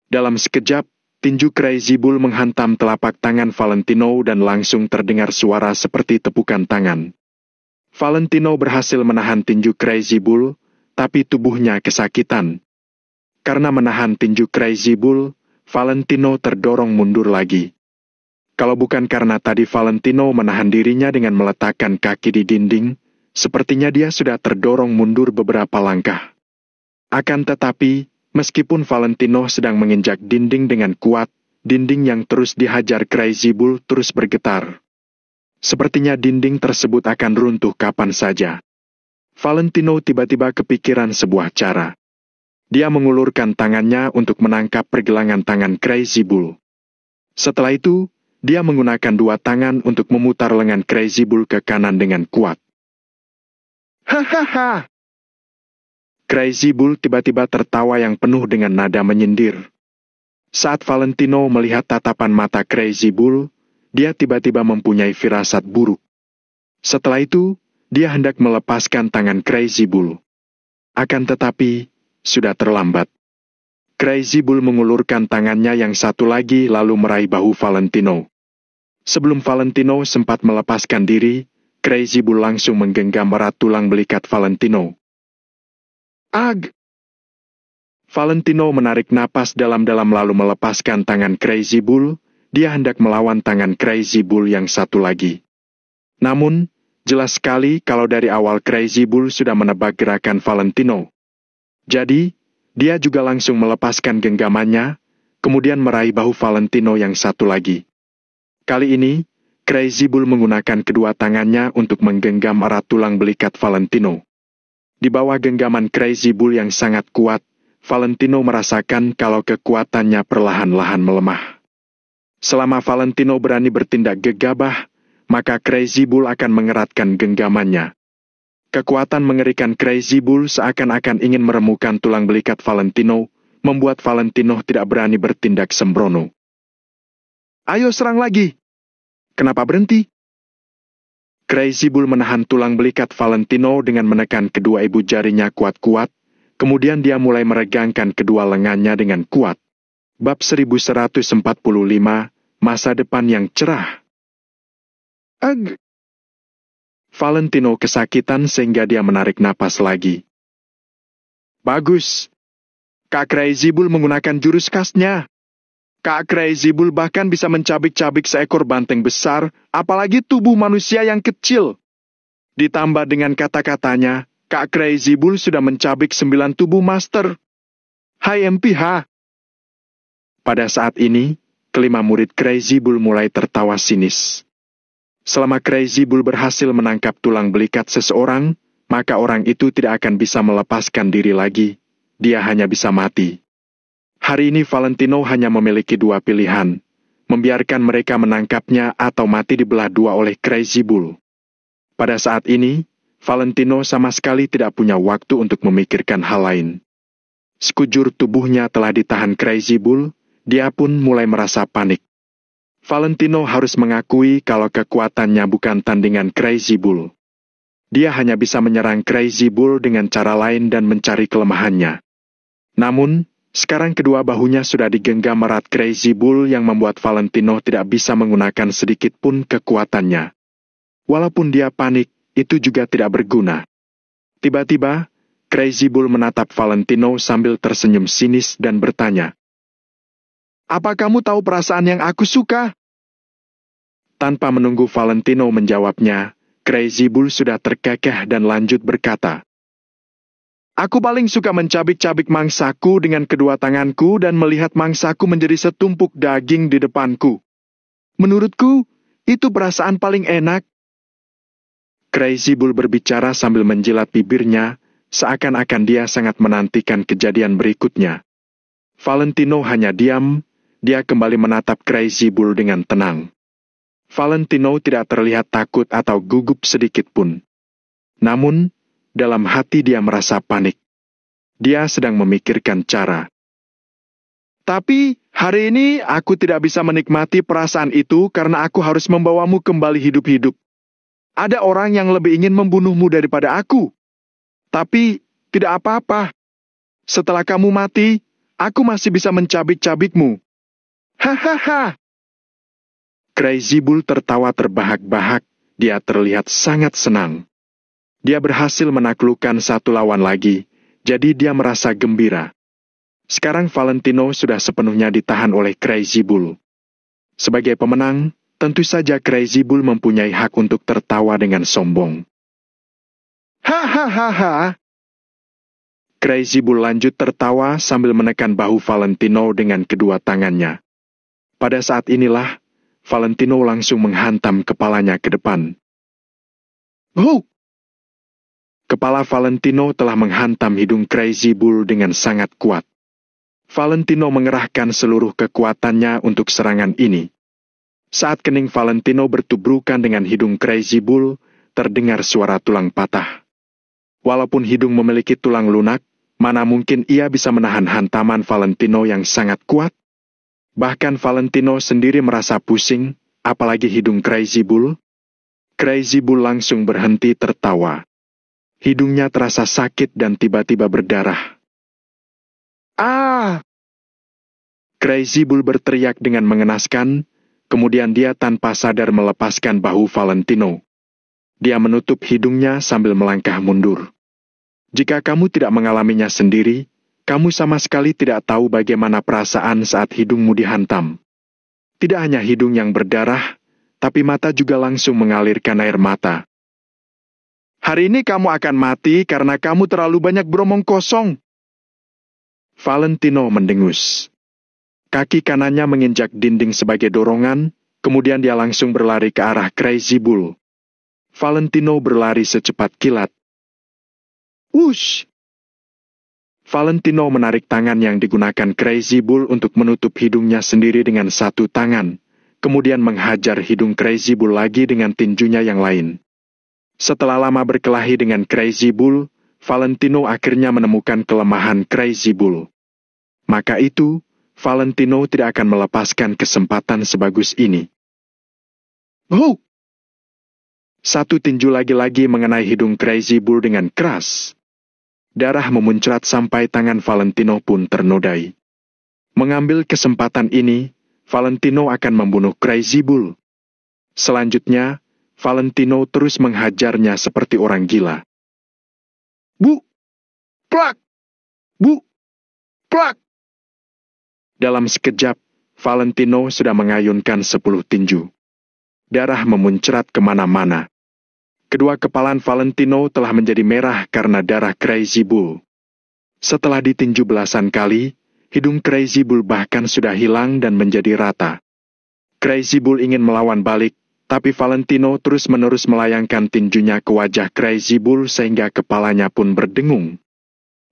Dalam sekejap, tinju Crazy Bull menghantam telapak tangan Valentino dan langsung terdengar suara seperti tepukan tangan. Valentino berhasil menahan tinju Crazy Bull, tapi tubuhnya kesakitan. Karena menahan tinju Crazy Bull, Valentino terdorong mundur lagi. Kalau bukan karena tadi Valentino menahan dirinya dengan meletakkan kaki di dinding, sepertinya dia sudah terdorong mundur beberapa langkah. Akan tetapi, meskipun Valentino sedang menginjak dinding dengan kuat, dinding yang terus dihajar Crazy Bull terus bergetar. Sepertinya dinding tersebut akan runtuh kapan saja. Valentino tiba-tiba kepikiran sebuah cara. Dia mengulurkan tangannya untuk menangkap pergelangan tangan Crazy Bull. Setelah itu, dia menggunakan dua tangan untuk memutar lengan Crazy Bull ke kanan dengan kuat. Hahaha! Crazy Bull tiba-tiba tertawa yang penuh dengan nada menyindir. Saat Valentino melihat tatapan mata Crazy Bull, dia tiba-tiba mempunyai firasat buruk. Setelah itu, dia hendak melepaskan tangan Crazy Bull. Akan tetapi, sudah terlambat. Crazy Bull mengulurkan tangannya yang satu lagi lalu meraih bahu Valentino. Sebelum Valentino sempat melepaskan diri, Crazy Bull langsung menggenggam erat tulang belikat Valentino. Ag! Valentino menarik napas dalam-dalam lalu melepaskan tangan Crazy Bull. Dia hendak melawan tangan Crazy Bull yang satu lagi. Namun, jelas sekali kalau dari awal Crazy Bull sudah menebak gerakan Valentino. Jadi, dia juga langsung melepaskan genggamannya, kemudian meraih bahu Valentino yang satu lagi. Kali ini, Crazy Bull menggunakan kedua tangannya untuk menggenggam erat tulang belikat Valentino. Di bawah genggaman Crazy Bull yang sangat kuat, Valentino merasakan kalau kekuatannya perlahan-lahan melemah. Selama Valentino berani bertindak gegabah, maka Crazy Bull akan mengeratkan genggamannya. Kekuatan mengerikan Crazy Bull seakan-akan ingin meremukkan tulang belikat Valentino, membuat Valentino tidak berani bertindak sembrono. Ayo serang lagi! Kenapa berhenti? Crazy Bull menahan tulang belikat Valentino dengan menekan kedua ibu jarinya kuat-kuat, kemudian dia mulai meregangkan kedua lengannya dengan kuat. Bab 1145, Masa Depan yang Cerah. Ag! Valentino kesakitan sehingga dia menarik napas lagi. Bagus! Kak Crazy Bull menggunakan jurus khasnya. Kak Crazy Bull bahkan bisa mencabik-cabik seekor banteng besar, apalagi tubuh manusia yang kecil. Ditambah dengan kata-katanya, Kak Crazy Bull sudah mencabik 9 tubuh master. Hai MPH! Pada saat ini, kelima murid Crazy Bull mulai tertawa sinis. Selama Crazy Bull berhasil menangkap tulang belikat seseorang, maka orang itu tidak akan bisa melepaskan diri lagi. Dia hanya bisa mati. Hari ini Valentino hanya memiliki dua pilihan, membiarkan mereka menangkapnya atau mati dibelah dua oleh Crazy Bull. Pada saat ini, Valentino sama sekali tidak punya waktu untuk memikirkan hal lain. Sekujur tubuhnya telah ditahan Crazy Bull, dia pun mulai merasa panik. Valentino harus mengakui kalau kekuatannya bukan tandingan Crazy Bull. Dia hanya bisa menyerang Crazy Bull dengan cara lain dan mencari kelemahannya. Namun, sekarang kedua bahunya sudah digenggam erat Crazy Bull yang membuat Valentino tidak bisa menggunakan sedikit pun kekuatannya. Walaupun dia panik, itu juga tidak berguna. Tiba-tiba, Crazy Bull menatap Valentino sambil tersenyum sinis dan bertanya, "Apa kamu tahu perasaan yang aku suka?" Tanpa menunggu Valentino menjawabnya, Crazy Bull sudah terkekeh dan lanjut berkata, "Aku paling suka mencabik-cabik mangsaku dengan kedua tanganku dan melihat mangsaku menjadi setumpuk daging di depanku. Menurutku, itu perasaan paling enak." Crazy Bull berbicara sambil menjilat bibirnya, seakan-akan dia sangat menantikan kejadian berikutnya. Valentino hanya diam, dia kembali menatap Crazy Bull dengan tenang. Valentino tidak terlihat takut atau gugup sedikit pun. Namun, dalam hati dia merasa panik. Dia sedang memikirkan cara. "Tapi, hari ini aku tidak bisa menikmati perasaan itu karena aku harus membawamu kembali hidup-hidup. Ada orang yang lebih ingin membunuhmu daripada aku. Tapi, tidak apa-apa. Setelah kamu mati, aku masih bisa mencabik-cabikmu. Hahaha." Crazy Bull tertawa terbahak-bahak, dia terlihat sangat senang. Dia berhasil menaklukkan satu lawan lagi, jadi dia merasa gembira. Sekarang Valentino sudah sepenuhnya ditahan oleh Crazy Bull. Sebagai pemenang, tentu saja Crazy Bull mempunyai hak untuk tertawa dengan sombong. Hahaha. Crazy Bull lanjut tertawa sambil menekan bahu Valentino dengan kedua tangannya. Pada saat inilah, Valentino langsung menghantam kepalanya ke depan. Oh! Kepala Valentino telah menghantam hidung Crazy Bull dengan sangat kuat. Valentino mengerahkan seluruh kekuatannya untuk serangan ini. Saat kening Valentino bertubrukan dengan hidung Crazy Bull, terdengar suara tulang patah. Walaupun hidung memiliki tulang lunak, mana mungkin ia bisa menahan hantaman Valentino yang sangat kuat? Bahkan Valentino sendiri merasa pusing, apalagi hidung Crazy Bull. Crazy Bull langsung berhenti tertawa. Hidungnya terasa sakit dan tiba-tiba berdarah. Ah! Crazy Bull berteriak dengan mengenaskan, kemudian dia tanpa sadar melepaskan bahu Valentino. Dia menutup hidungnya sambil melangkah mundur. Jika kamu tidak mengalaminya sendiri, kamu sama sekali tidak tahu bagaimana perasaan saat hidungmu dihantam. Tidak hanya hidung yang berdarah, tapi mata juga langsung mengalirkan air mata. Hari ini kamu akan mati karena kamu terlalu banyak beromong kosong. Valentino mendengus. Kaki kanannya menginjak dinding sebagai dorongan, kemudian dia langsung berlari ke arah Crazy Bull. Valentino berlari secepat kilat. Wush! Valentino menarik tangan yang digunakan Crazy Bull untuk menutup hidungnya sendiri dengan satu tangan, kemudian menghajar hidung Crazy Bull lagi dengan tinjunya yang lain. Setelah lama berkelahi dengan Crazy Bull, Valentino akhirnya menemukan kelemahan Crazy Bull. Maka itu, Valentino tidak akan melepaskan kesempatan sebagus ini. Oh! Satu tinju lagi-lagi mengenai hidung Crazy Bull dengan keras. Darah memuncrat sampai tangan Valentino pun ternodai. Mengambil kesempatan ini, Valentino akan membunuh Crazy Bull. Selanjutnya, Valentino terus menghajarnya seperti orang gila. Bu! Plak! Bu! Plak! Dalam sekejap, Valentino sudah mengayunkan 10 tinju. Darah memuncrat kemana-mana. Kedua kepalan Valentino telah menjadi merah karena darah Crazy Bull. Setelah ditinju belasan kali, hidung Crazy Bull bahkan sudah hilang dan menjadi rata. Crazy Bull ingin melawan balik, tapi Valentino terus-menerus melayangkan tinjunya ke wajah Crazy Bull sehingga kepalanya pun berdengung.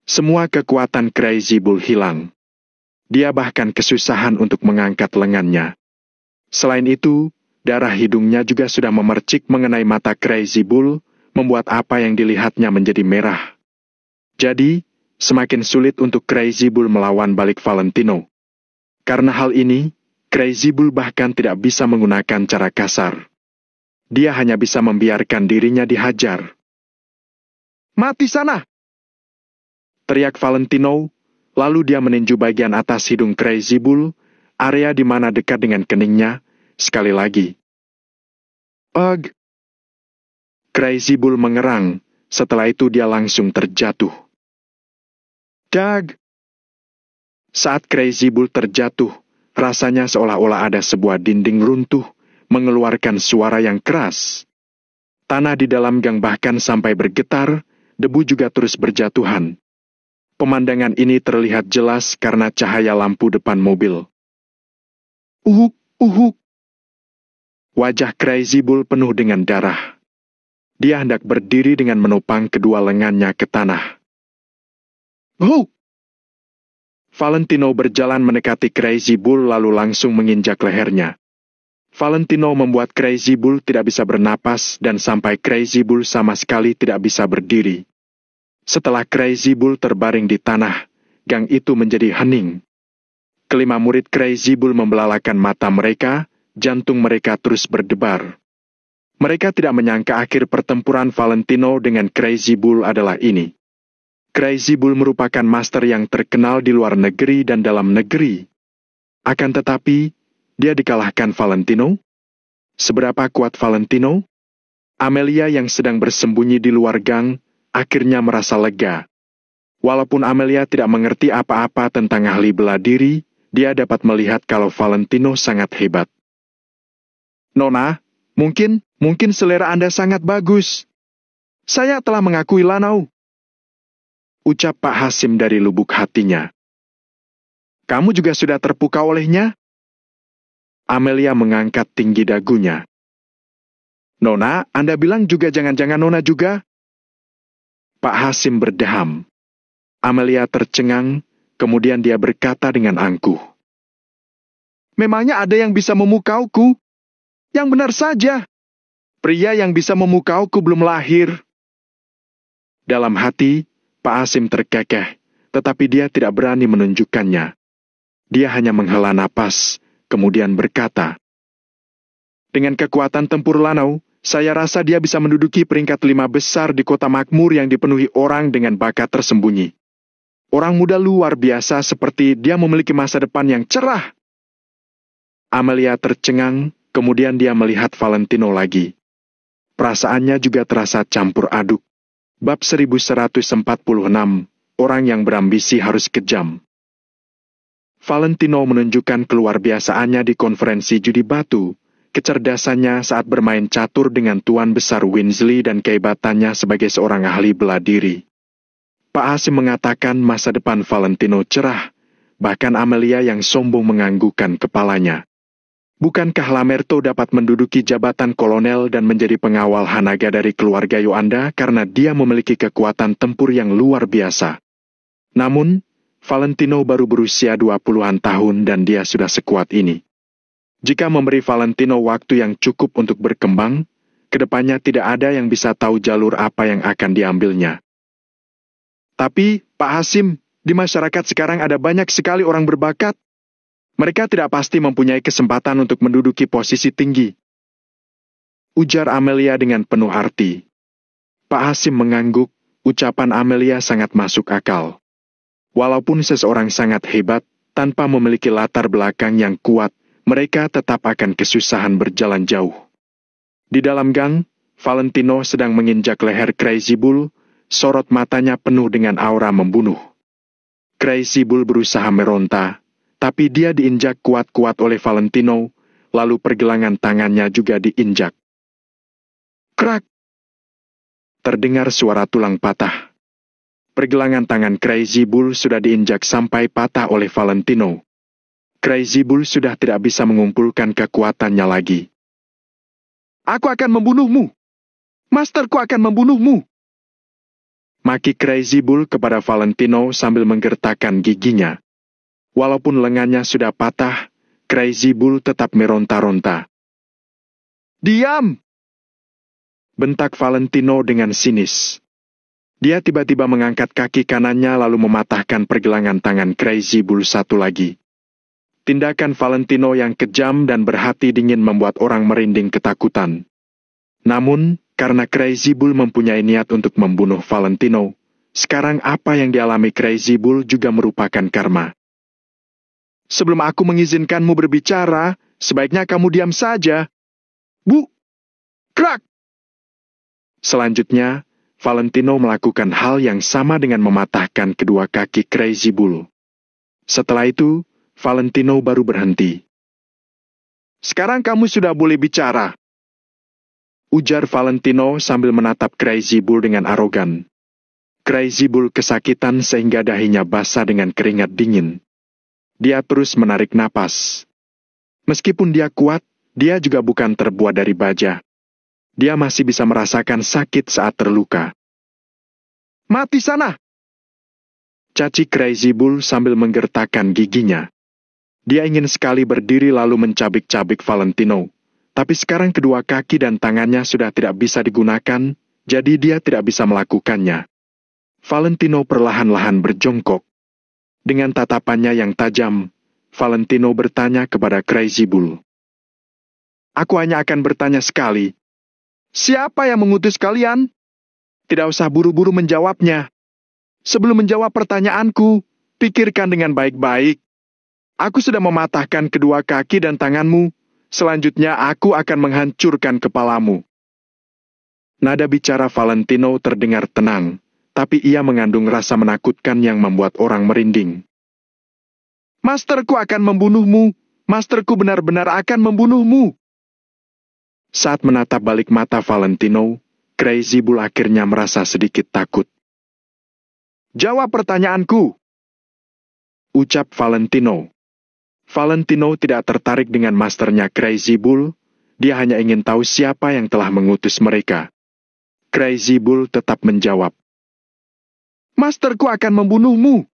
Semua kekuatan Crazy Bull hilang. Dia bahkan kesusahan untuk mengangkat lengannya. Selain itu, darah hidungnya juga sudah memercik mengenai mata Crazy Bull, membuat apa yang dilihatnya menjadi merah. Jadi, semakin sulit untuk Crazy Bull melawan balik Valentino. Karena hal ini, Crazy Bull bahkan tidak bisa menggunakan cara kasar. Dia hanya bisa membiarkan dirinya dihajar. Mati sana! Teriak Valentino, lalu dia meninju bagian atas hidung Crazy Bull, area di mana dekat dengan keningnya, sekali lagi. Ugh! Crazy Bull mengerang, setelah itu dia langsung terjatuh. Dag! Saat Crazy Bull terjatuh, rasanya seolah-olah ada sebuah dinding runtuh, mengeluarkan suara yang keras. Tanah di dalam gang bahkan sampai bergetar, debu juga terus berjatuhan. Pemandangan ini terlihat jelas karena cahaya lampu depan mobil. Uhuk, uhuk. Wajah Crazy Bull penuh dengan darah. Dia hendak berdiri dengan menopang kedua lengannya ke tanah. Oh! Valentino berjalan mendekati Crazy Bull lalu langsung menginjak lehernya. Valentino membuat Crazy Bull tidak bisa bernapas dan sampai Crazy Bull sama sekali tidak bisa berdiri. Setelah Crazy Bull terbaring di tanah, gang itu menjadi hening. Kelima murid Crazy Bull membelalakan mata mereka, jantung mereka terus berdebar. Mereka tidak menyangka akhir pertempuran Valentino dengan Crazy Bull adalah ini. Crazy Bull merupakan master yang terkenal di luar negeri dan dalam negeri. Akan tetapi, dia dikalahkan Valentino? Seberapa kuat Valentino? Amelia yang sedang bersembunyi di luar gang, akhirnya merasa lega. Walaupun Amelia tidak mengerti apa-apa tentang ahli bela diri, dia dapat melihat kalau Valentino sangat hebat. Nona, mungkin selera Anda sangat bagus. Saya telah mengakui Lanau. Ucap Pak Hasim dari lubuk hatinya. Kamu juga sudah terpukau olehnya? Amelia mengangkat tinggi dagunya. Nona, Anda bilang juga jangan-jangan Nona juga? Pak Hasim berdeham. Amelia tercengang, kemudian dia berkata dengan angkuh. Memangnya ada yang bisa memukauku? Yang benar saja. Pria yang bisa memukauku belum lahir. Dalam hati, Pak Hasim terkekeh, tetapi dia tidak berani menunjukkannya. Dia hanya menghela napas, kemudian berkata, dengan kekuatan tempur Lanau, saya rasa dia bisa menduduki peringkat 5 besar di kota makmur yang dipenuhi orang dengan bakat tersembunyi. Orang muda luar biasa seperti dia memiliki masa depan yang cerah. Amelia tercengang, kemudian dia melihat Valentino lagi. Perasaannya juga terasa campur aduk. Bab 1146, orang yang berambisi harus kejam. Valentino menunjukkan keluar biasaannya di konferensi judi batu, kecerdasannya saat bermain catur dengan Tuan Besar Winsley dan kehebatannya sebagai seorang ahli bela diri. Pak Hasim mengatakan masa depan Valentino cerah, bahkan Amelia yang sombong menganggukkan kepalanya. Bukankah Lamerto dapat menduduki jabatan kolonel dan menjadi pengawal Hanaga dari keluarga Yoanda karena dia memiliki kekuatan tempur yang luar biasa? Namun, Valentino baru berusia 20-an tahun dan dia sudah sekuat ini. Jika memberi Valentino waktu yang cukup untuk berkembang, kedepannya tidak ada yang bisa tahu jalur apa yang akan diambilnya. Tapi, Pak Hasim, di masyarakat sekarang ada banyak sekali orang berbakat. Mereka tidak pasti mempunyai kesempatan untuk menduduki posisi tinggi. Ujar Amelia dengan penuh arti. Pak Hasim mengangguk, ucapan Amelia sangat masuk akal. Walaupun seseorang sangat hebat, tanpa memiliki latar belakang yang kuat, mereka tetap akan kesusahan berjalan jauh. Di dalam gang, Valentino sedang menginjak leher Crazy Bull, sorot matanya penuh dengan aura membunuh. Crazy Bull berusaha meronta, tapi dia diinjak kuat-kuat oleh Valentino, lalu pergelangan tangannya juga diinjak. Krak! Terdengar suara tulang patah. Pergelangan tangan Crazy Bull sudah diinjak sampai patah oleh Valentino. Crazy Bull sudah tidak bisa mengumpulkan kekuatannya lagi. Aku akan membunuhmu! Masterku akan membunuhmu! Maki Crazy Bull kepada Valentino sambil menggertakkan giginya. Walaupun lengannya sudah patah, Crazy Bull tetap meronta-ronta. Diam! Bentak Valentino dengan sinis. Dia tiba-tiba mengangkat kaki kanannya lalu mematahkan pergelangan tangan Crazy Bull satu lagi. Tindakan Valentino yang kejam dan berhati dingin membuat orang merinding ketakutan. Namun, Karena Crazy Bull mempunyai niat untuk membunuh Valentino, sekarang apa yang dialami Crazy Bull juga merupakan karma. Sebelum aku mengizinkanmu berbicara, sebaiknya kamu diam saja. Bu! Krak! Selanjutnya, Valentino melakukan hal yang sama dengan mematahkan kedua kaki Crazy Bull. Setelah itu, Valentino baru berhenti. Sekarang kamu sudah boleh bicara, ujar Valentino sambil menatap Crazy Bull dengan arogan. Crazy Bull kesakitan sehingga dahinya basah dengan keringat dingin. Dia terus menarik napas. Meskipun dia kuat, dia juga bukan terbuat dari baja. Dia masih bisa merasakan sakit saat terluka. Mati sana! Caci Crazy Bull sambil menggertakkan giginya. Dia ingin sekali berdiri lalu mencabik-cabik Valentino. Tapi sekarang kedua kaki dan tangannya sudah tidak bisa digunakan, jadi dia tidak bisa melakukannya. Valentino perlahan-lahan berjongkok. Dengan tatapannya yang tajam, Valentino bertanya kepada Crazy Bull. Aku hanya akan bertanya sekali. Siapa yang mengutus kalian? Tidak usah buru-buru menjawabnya. Sebelum menjawab pertanyaanku, pikirkan dengan baik-baik. Aku sudah mematahkan kedua kaki dan tanganmu. Selanjutnya aku akan menghancurkan kepalamu. Nada bicara Valentino terdengar tenang, tapi ia mengandung rasa menakutkan yang membuat orang merinding. Masterku akan membunuhmu. Masterku benar-benar akan membunuhmu. Saat menatap balik mata Valentino, Crazy Bull akhirnya merasa sedikit takut. Jawab pertanyaanku, ucap Valentino. Valentino tidak tertarik dengan masternya Crazy Bull, dia hanya ingin tahu siapa yang telah mengutus mereka. Crazy Bull tetap menjawab. Masterku akan membunuhmu.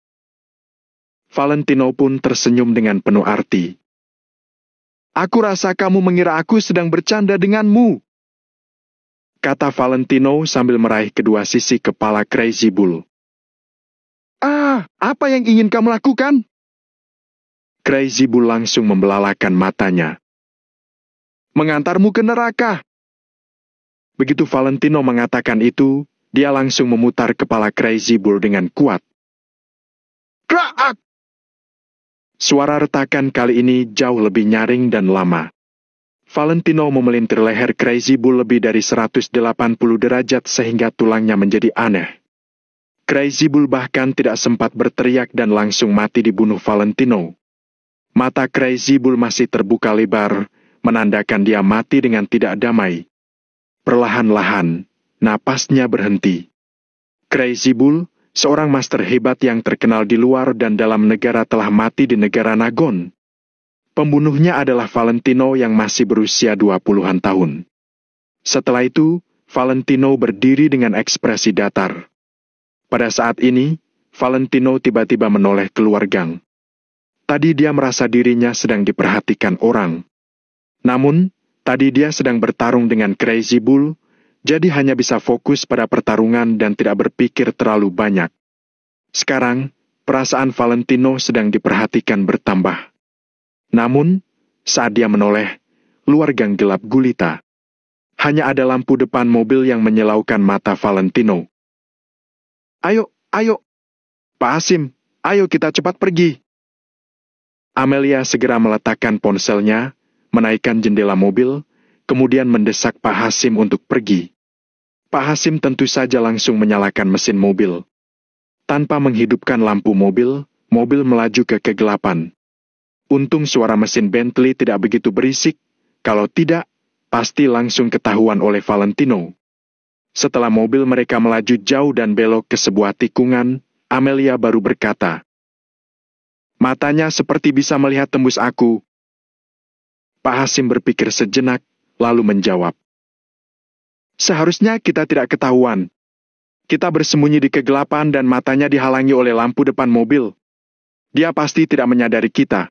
Valentino pun tersenyum dengan penuh arti. Aku rasa kamu mengira aku sedang bercanda denganmu, kata Valentino sambil meraih kedua sisi kepala Crazy Bull. Apa yang ingin kamu lakukan? Crazy Bull langsung membelalakan matanya. Mengantarmu ke neraka. Begitu Valentino mengatakan itu, dia langsung memutar kepala Crazy Bull dengan kuat. Krak! Suara retakan kali ini jauh lebih nyaring dan lama. Valentino memelintir leher Crazy Bull lebih dari 180 derajat sehingga tulangnya menjadi aneh. Crazy Bull bahkan tidak sempat berteriak dan langsung mati dibunuh Valentino. Mata Crazy Bull masih terbuka lebar, menandakan dia mati dengan tidak damai. Perlahan-lahan, napasnya berhenti. Crazy Bull, seorang master hebat yang terkenal di luar dan dalam negara telah mati di negara Nagon. Pembunuhnya adalah Valentino yang masih berusia 20-an tahun. Setelah itu, Valentino berdiri dengan ekspresi datar. Pada saat ini, Valentino tiba-tiba menoleh keluar gang. Tadi dia merasa dirinya sedang diperhatikan orang. Namun, tadi dia sedang bertarung dengan Crazy Bull, jadi hanya bisa fokus pada pertarungan dan tidak berpikir terlalu banyak. Sekarang, perasaan Valentino sedang diperhatikan bertambah. Namun, saat dia menoleh, luar gang gelap gulita. Hanya ada lampu depan mobil yang menyilaukan mata Valentino. Ayo, Pak Hasim, ayo kita cepat pergi. Amelia segera meletakkan ponselnya, menaikkan jendela mobil, kemudian mendesak Pak Hasim untuk pergi. Pak Hasim tentu saja langsung menyalakan mesin mobil. Tanpa menghidupkan lampu mobil, mobil melaju ke kegelapan. Untung suara mesin Bentley tidak begitu berisik, kalau tidak, pasti langsung ketahuan oleh Valentino. Setelah mobil mereka melaju jauh dan belok ke sebuah tikungan, Amelia baru berkata, matanya seperti bisa melihat tembus aku. Pak Hasim berpikir sejenak, lalu menjawab, seharusnya kita tidak ketahuan. Kita bersembunyi di kegelapan dan matanya dihalangi oleh lampu depan mobil. Dia pasti tidak menyadari kita.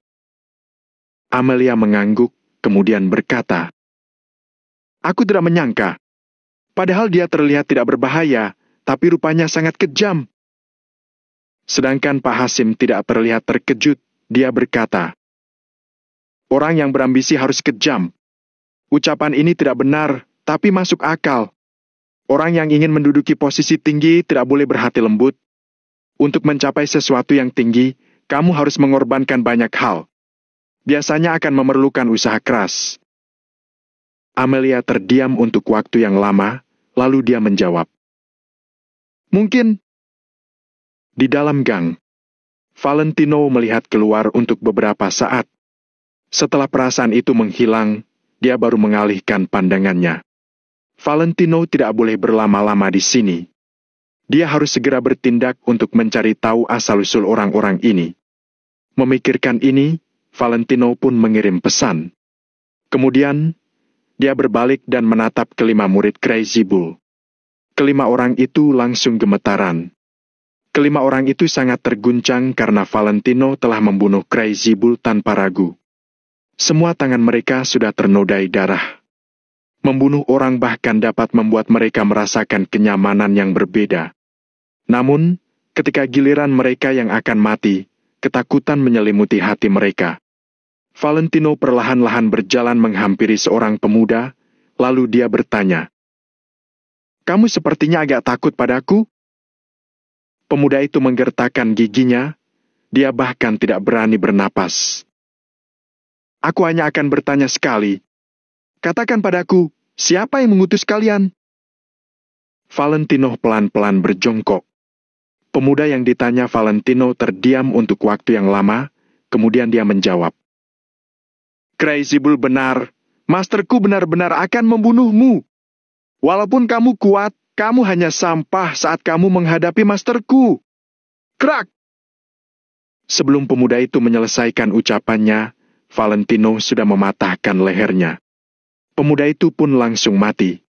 Amelia mengangguk, kemudian berkata, aku tidak menyangka. Padahal dia terlihat tidak berbahaya, tapi rupanya sangat kejam. Sedangkan Pak Hasim tidak terlihat terkejut, dia berkata, orang yang berambisi harus kejam. Ucapan ini tidak benar, tapi masuk akal. Orang yang ingin menduduki posisi tinggi tidak boleh berhati lembut. Untuk mencapai sesuatu yang tinggi, kamu harus mengorbankan banyak hal. Biasanya akan memerlukan usaha keras. Amelia terdiam untuk waktu yang lama, lalu dia menjawab. Mungkin. Di dalam gang, Valentino melihat keluar untuk beberapa saat. Setelah perasaan itu menghilang, dia baru mengalihkan pandangannya. Valentino tidak boleh berlama-lama di sini. Dia harus segera bertindak untuk mencari tahu asal-usul orang-orang ini. Memikirkan ini, Valentino pun mengirim pesan. Kemudian, dia berbalik dan menatap kelima murid Crazy Bull. Kelima orang itu langsung gemetaran. Kelima orang itu sangat terguncang karena Valentino telah membunuh Crazy Bull tanpa ragu. Semua tangan mereka sudah ternodai darah. Membunuh orang bahkan dapat membuat mereka merasakan kenyamanan yang berbeda. Namun, ketika giliran mereka yang akan mati, ketakutan menyelimuti hati mereka. Valentino perlahan-lahan berjalan menghampiri seorang pemuda, lalu dia bertanya, "Kamu sepertinya agak takut padaku?" Pemuda itu menggertakkan giginya, dia bahkan tidak berani bernapas. "Aku hanya akan bertanya sekali. Katakan padaku, siapa yang mengutus kalian?" Valentino pelan-pelan berjongkok. Pemuda yang ditanya Valentino terdiam untuk waktu yang lama, kemudian dia menjawab, "Crazy Bull benar, masterku benar-benar akan membunuhmu. Walaupun kamu kuat, kamu hanya sampah saat kamu menghadapi masterku." Krak! Sebelum pemuda itu menyelesaikan ucapannya, Valentino sudah mematahkan lehernya. Pemuda itu pun langsung mati.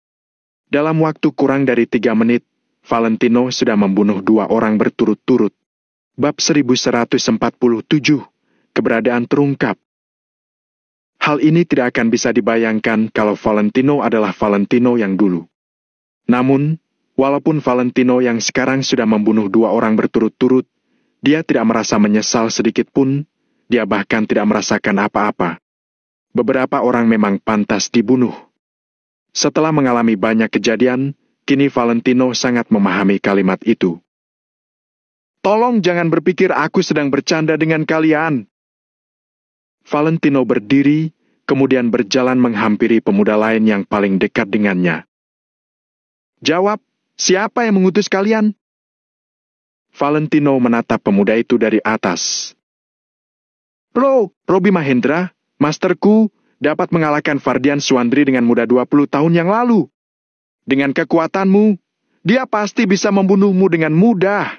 Dalam waktu kurang dari 3 menit, Valentino sudah membunuh 2 orang berturut-turut. Bab 1147, keberadaan terungkap. Hal ini tidak akan bisa dibayangkan kalau Valentino adalah Valentino yang dulu. Namun, walaupun Valentino yang sekarang sudah membunuh 2 orang berturut-turut, dia tidak merasa menyesal sedikit pun, dia bahkan tidak merasakan apa-apa. Beberapa orang memang pantas dibunuh. Setelah mengalami banyak kejadian, kini Valentino sangat memahami kalimat itu. "Tolong jangan berpikir aku sedang bercanda dengan kalian." Valentino berdiri, kemudian berjalan menghampiri pemuda lain yang paling dekat dengannya. "Jawab, siapa yang mengutus kalian?" Valentino menatap pemuda itu dari atas. Robi Mahendra, masterku, dapat mengalahkan Fardian Swandri dengan mudah 20 tahun yang lalu. Dengan kekuatanmu, dia pasti bisa membunuhmu dengan mudah."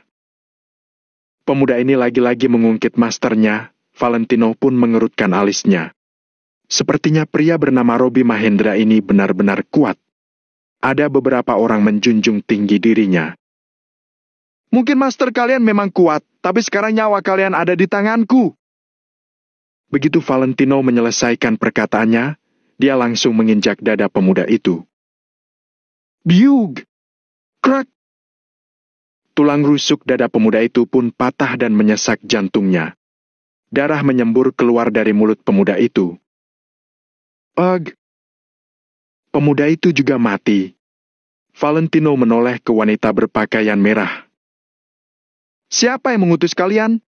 Pemuda ini lagi-lagi mengungkit masternya. Valentino pun mengerutkan alisnya. Sepertinya pria bernama Robi Mahendra ini benar-benar kuat. Ada beberapa orang menjunjung tinggi dirinya. "Mungkin master kalian memang kuat, tapi sekarang nyawa kalian ada di tanganku." Begitu Valentino menyelesaikan perkataannya, dia langsung menginjak dada pemuda itu. Biug! Krak! Tulang rusuk dada pemuda itu pun patah dan menyesak jantungnya. Darah menyembur keluar dari mulut pemuda itu. Ugh! Pemuda itu juga mati. Valentino menoleh ke wanita berpakaian merah. "Siapa yang mengutus kalian?"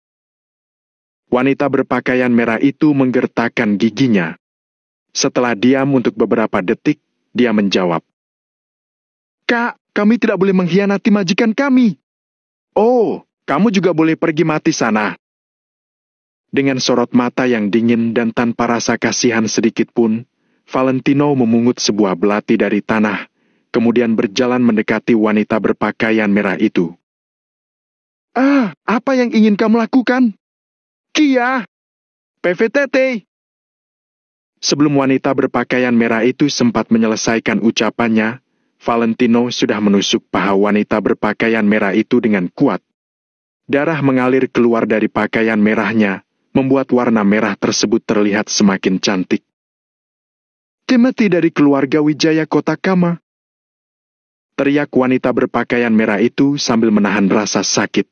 Wanita berpakaian merah itu menggertakkan giginya. Setelah diam untuk beberapa detik, dia menjawab. "Kak, kami tidak boleh mengkhianati majikan kami." "Oh, kamu juga boleh pergi mati sana." Dengan sorot mata yang dingin dan tanpa rasa kasihan sedikit pun, Valentino memungut sebuah belati dari tanah, kemudian berjalan mendekati wanita berpakaian merah itu. "Ah, apa yang ingin kamu lakukan?" "Kia! PVTT!" Sebelum wanita berpakaian merah itu sempat menyelesaikan ucapannya, Valentino sudah menusuk paha wanita berpakaian merah itu dengan kuat. Darah mengalir keluar dari pakaian merahnya, membuat warna merah tersebut terlihat semakin cantik. "Timothy dari keluarga Wijaya Kotakama!" teriak wanita berpakaian merah itu sambil menahan rasa sakit.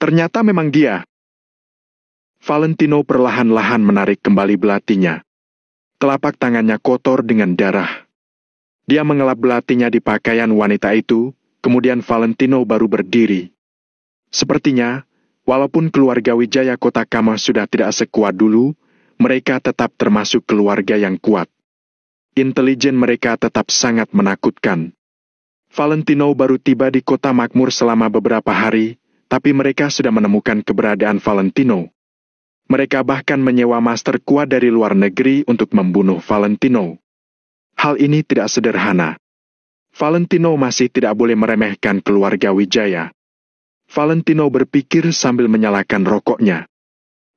Ternyata memang dia. Valentino perlahan-lahan menarik kembali belatinya. Telapak tangannya kotor dengan darah. Dia mengelap belatinya di pakaian wanita itu, kemudian Valentino baru berdiri. Sepertinya, walaupun keluarga Wijaya Kotakama sudah tidak sekuat dulu, mereka tetap termasuk keluarga yang kuat. Intelijen mereka tetap sangat menakutkan. Valentino baru tiba di kota makmur selama beberapa hari, tapi mereka sudah menemukan keberadaan Valentino. Mereka bahkan menyewa master kuat dari luar negeri untuk membunuh Valentino. Hal ini tidak sederhana. Valentino masih tidak boleh meremehkan keluarga Wijaya. Valentino berpikir sambil menyalakan rokoknya.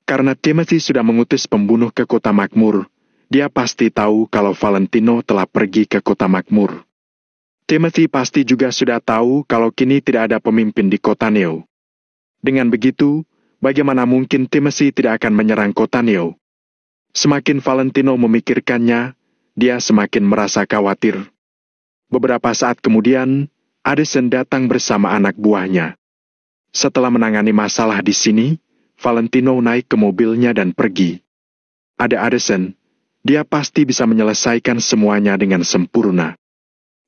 Karena Timothy sudah mengutus pembunuh ke kota makmur, dia pasti tahu kalau Valentino telah pergi ke kota makmur. Timothy pasti juga sudah tahu kalau kini tidak ada pemimpin di kota Neo. Dengan begitu, bagaimana mungkin Timothy tidak akan menyerang kota Neo? Semakin Valentino memikirkannya, dia semakin merasa khawatir. Beberapa saat kemudian, Addison datang bersama anak buahnya. Setelah menangani masalah di sini, Valentino naik ke mobilnya dan pergi. Ada Addison, dia pasti bisa menyelesaikan semuanya dengan sempurna.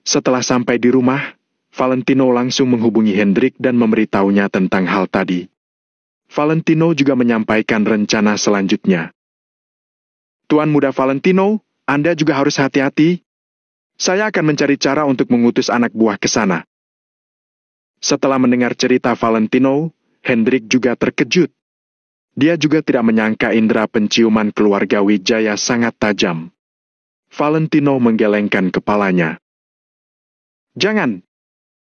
Setelah sampai di rumah, Valentino langsung menghubungi Hendrik dan memberitahunya tentang hal tadi. Valentino juga menyampaikan rencana selanjutnya. Tuan Muda Valentino, Anda juga harus hati-hati. Saya akan mencari cara untuk mengutus anak buah ke sana. Setelah mendengar cerita Valentino, Hendrik juga terkejut. Dia juga tidak menyangka indera penciuman keluarga Wijaya sangat tajam. Valentino menggelengkan kepalanya. Jangan.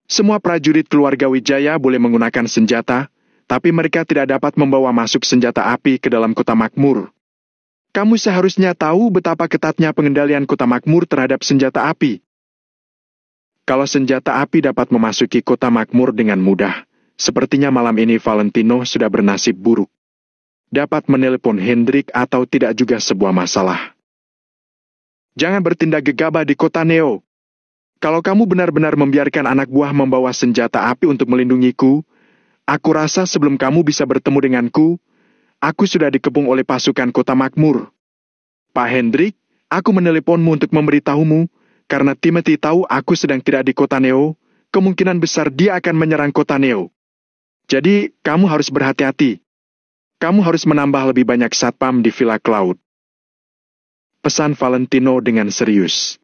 Semua prajurit keluarga Wijaya boleh menggunakan senjata, tapi mereka tidak dapat membawa masuk senjata api ke dalam kota makmur. Kamu seharusnya tahu betapa ketatnya pengendalian kota makmur terhadap senjata api. Kalau senjata api dapat memasuki kota makmur dengan mudah, sepertinya malam ini Valentino sudah bernasib buruk. Dapat menelepon Hendrik atau tidak juga sebuah masalah. Jangan bertindak gegabah di kota Neo. Kalau kamu benar-benar membiarkan anak buah membawa senjata api untuk melindungiku, aku rasa sebelum kamu bisa bertemu denganku, aku sudah dikepung oleh pasukan kota makmur. Pak Hendrik, aku meneleponmu untuk memberitahumu, karena Timothy tahu aku sedang tidak di kota Neo, kemungkinan besar dia akan menyerang kota Neo. Jadi, kamu harus berhati-hati. Kamu harus menambah lebih banyak satpam di Villa Cloud. Pesan Valentino dengan serius.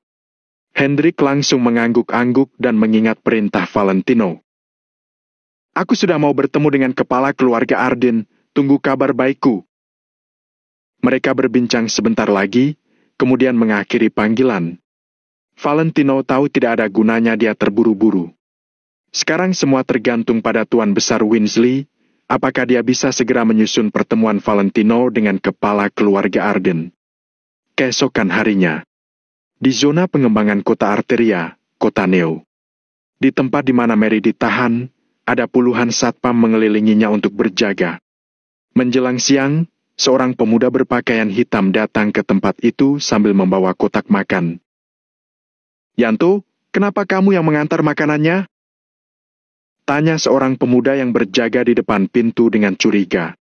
Hendrik langsung mengangguk-angguk dan mengingat perintah Valentino. Aku sudah mau bertemu dengan kepala keluarga Arden. Tunggu kabar baikku. Mereka berbincang sebentar lagi, kemudian mengakhiri panggilan. Valentino tahu tidak ada gunanya dia terburu-buru. Sekarang semua tergantung pada Tuan Besar Winsley, apakah dia bisa segera menyusun pertemuan Valentino dengan kepala keluarga Arden. Keesokan harinya, di zona pengembangan kota Arteria, kota Neo. Di tempat di mana Mary ditahan, ada puluhan satpam mengelilinginya untuk berjaga. Menjelang siang, seorang pemuda berpakaian hitam datang ke tempat itu sambil membawa kotak makan. Yanto, kenapa kamu yang mengantar makanannya? Tanya seorang pemuda yang berjaga di depan pintu dengan curiga.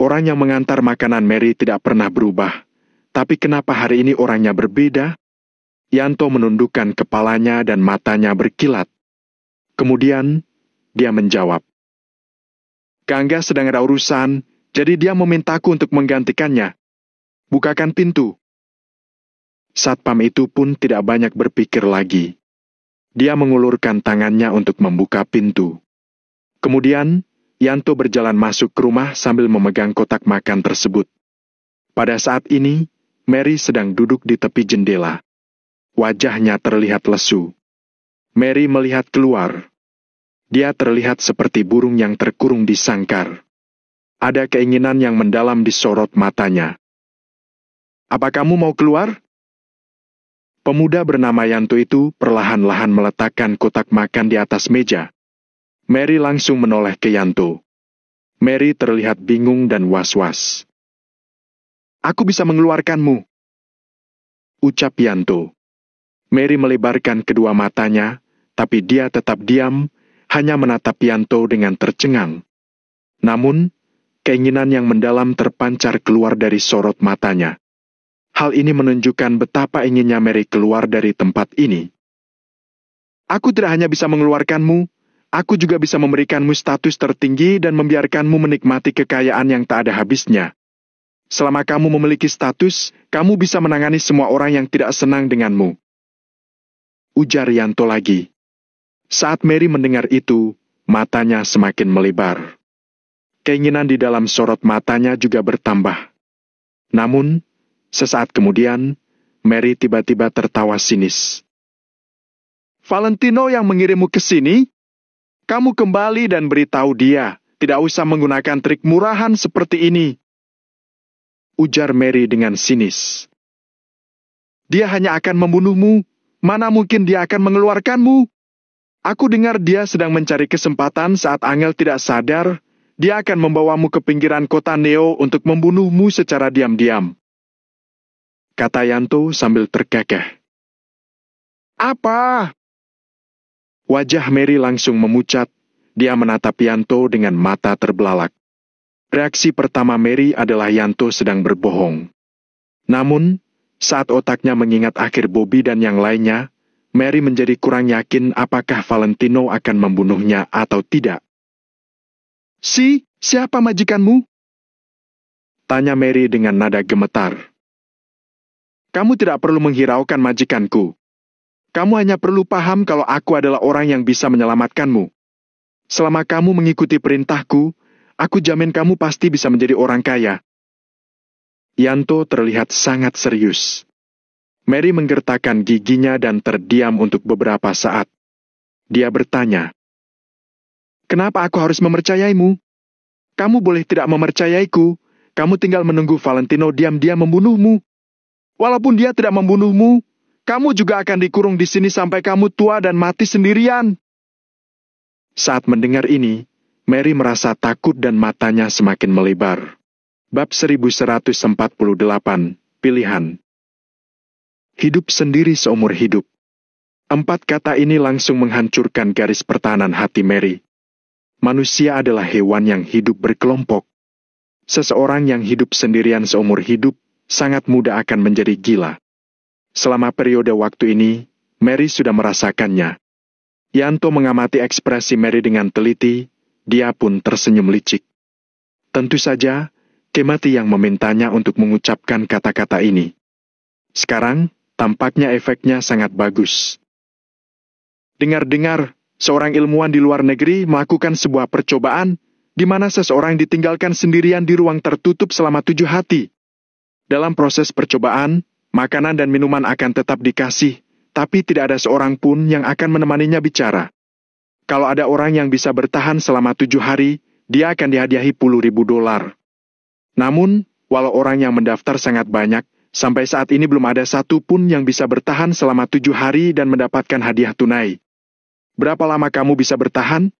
Orang yang mengantar makanan Mary tidak pernah berubah, tapi kenapa hari ini orangnya berbeda? Yanto menundukkan kepalanya dan matanya berkilat. Kemudian, dia menjawab. Gangga sedang ada urusan, jadi dia memintaku untuk menggantikannya. Bukakan pintu. Satpam itu pun tidak banyak berpikir lagi. Dia mengulurkan tangannya untuk membuka pintu. Kemudian, Yanto berjalan masuk ke rumah sambil memegang kotak makan tersebut. Pada saat ini, Mary sedang duduk di tepi jendela. Wajahnya terlihat lesu. Mary melihat keluar. Dia terlihat seperti burung yang terkurung di sangkar. Ada keinginan yang mendalam di sorot matanya. Apa kamu mau keluar? Pemuda bernama Yanto itu perlahan-lahan meletakkan kotak makan di atas meja. Mary langsung menoleh ke Yanto. Mary terlihat bingung dan was-was. Aku bisa mengeluarkanmu, ucap Yanto. Mary melebarkan kedua matanya, tapi dia tetap diam, hanya menatap Yanto dengan tercengang. Namun, keinginan yang mendalam terpancar keluar dari sorot matanya. Hal ini menunjukkan betapa inginnya Mary keluar dari tempat ini. Aku tidak hanya bisa mengeluarkanmu, aku juga bisa memberikanmu status tertinggi dan membiarkanmu menikmati kekayaan yang tak ada habisnya. Selama kamu memiliki status, kamu bisa menangani semua orang yang tidak senang denganmu. Ujar Yanto lagi. Saat Mary mendengar itu, matanya semakin melebar. Keinginan di dalam sorot matanya juga bertambah. Namun, sesaat kemudian, Mary tiba-tiba tertawa sinis. Valentino yang mengirimmu ke sini? Kamu kembali dan beritahu dia, tidak usah menggunakan trik murahan seperti ini. Ujar Mary dengan sinis. Dia hanya akan membunuhmu, mana mungkin dia akan mengeluarkanmu? Aku dengar dia sedang mencari kesempatan saat Angel tidak sadar, dia akan membawamu ke pinggiran kota Neo untuk membunuhmu secara diam-diam. Kata Yanto sambil terkekeh. Apa? Wajah Mary langsung memucat, dia menatap Yanto dengan mata terbelalak. Reaksi pertama Mary adalah Yanto sedang berbohong. Namun, saat otaknya mengingat akhir Bobby dan yang lainnya, Mary menjadi kurang yakin apakah Valentino akan membunuhnya atau tidak. Siapa majikanmu? Tanya Mary dengan nada gemetar. Kamu tidak perlu menghiraukan majikanku. Kamu hanya perlu paham kalau aku adalah orang yang bisa menyelamatkanmu. Selama kamu mengikuti perintahku, aku jamin kamu pasti bisa menjadi orang kaya. Yanto terlihat sangat serius. Mary menggertakkan giginya dan terdiam untuk beberapa saat. Dia bertanya, kenapa aku harus mempercayaimu? Kamu boleh tidak mempercayaiku, kamu tinggal menunggu Valentino diam-diam membunuhmu. Walaupun dia tidak membunuhmu, kamu juga akan dikurung di sini sampai kamu tua dan mati sendirian. Saat mendengar ini, Mary merasa takut dan matanya semakin melebar. Bab 1148, Pilihan. Hidup sendiri seumur hidup. 4 kata ini langsung menghancurkan garis pertahanan hati Mary. Manusia adalah hewan yang hidup berkelompok. Seseorang yang hidup sendirian seumur hidup sangat mudah akan menjadi gila. Selama periode waktu ini, Mary sudah merasakannya. Yanto mengamati ekspresi Mary dengan teliti, dia pun tersenyum licik. Tentu saja, Kemati yang memintanya untuk mengucapkan kata-kata ini. Sekarang, tampaknya efeknya sangat bagus. Dengar-dengar, seorang ilmuwan di luar negeri melakukan sebuah percobaan, di mana seseorang ditinggalkan sendirian di ruang tertutup selama 7 hari. Dalam proses percobaan, makanan dan minuman akan tetap dikasih, tapi tidak ada seorang pun yang akan menemaninya bicara. Kalau ada orang yang bisa bertahan selama 7 hari, dia akan dihadiahi $10.000. Namun, walau orang yang mendaftar sangat banyak, sampai saat ini belum ada satu pun yang bisa bertahan selama 7 hari dan mendapatkan hadiah tunai. Berapa lama kamu bisa bertahan?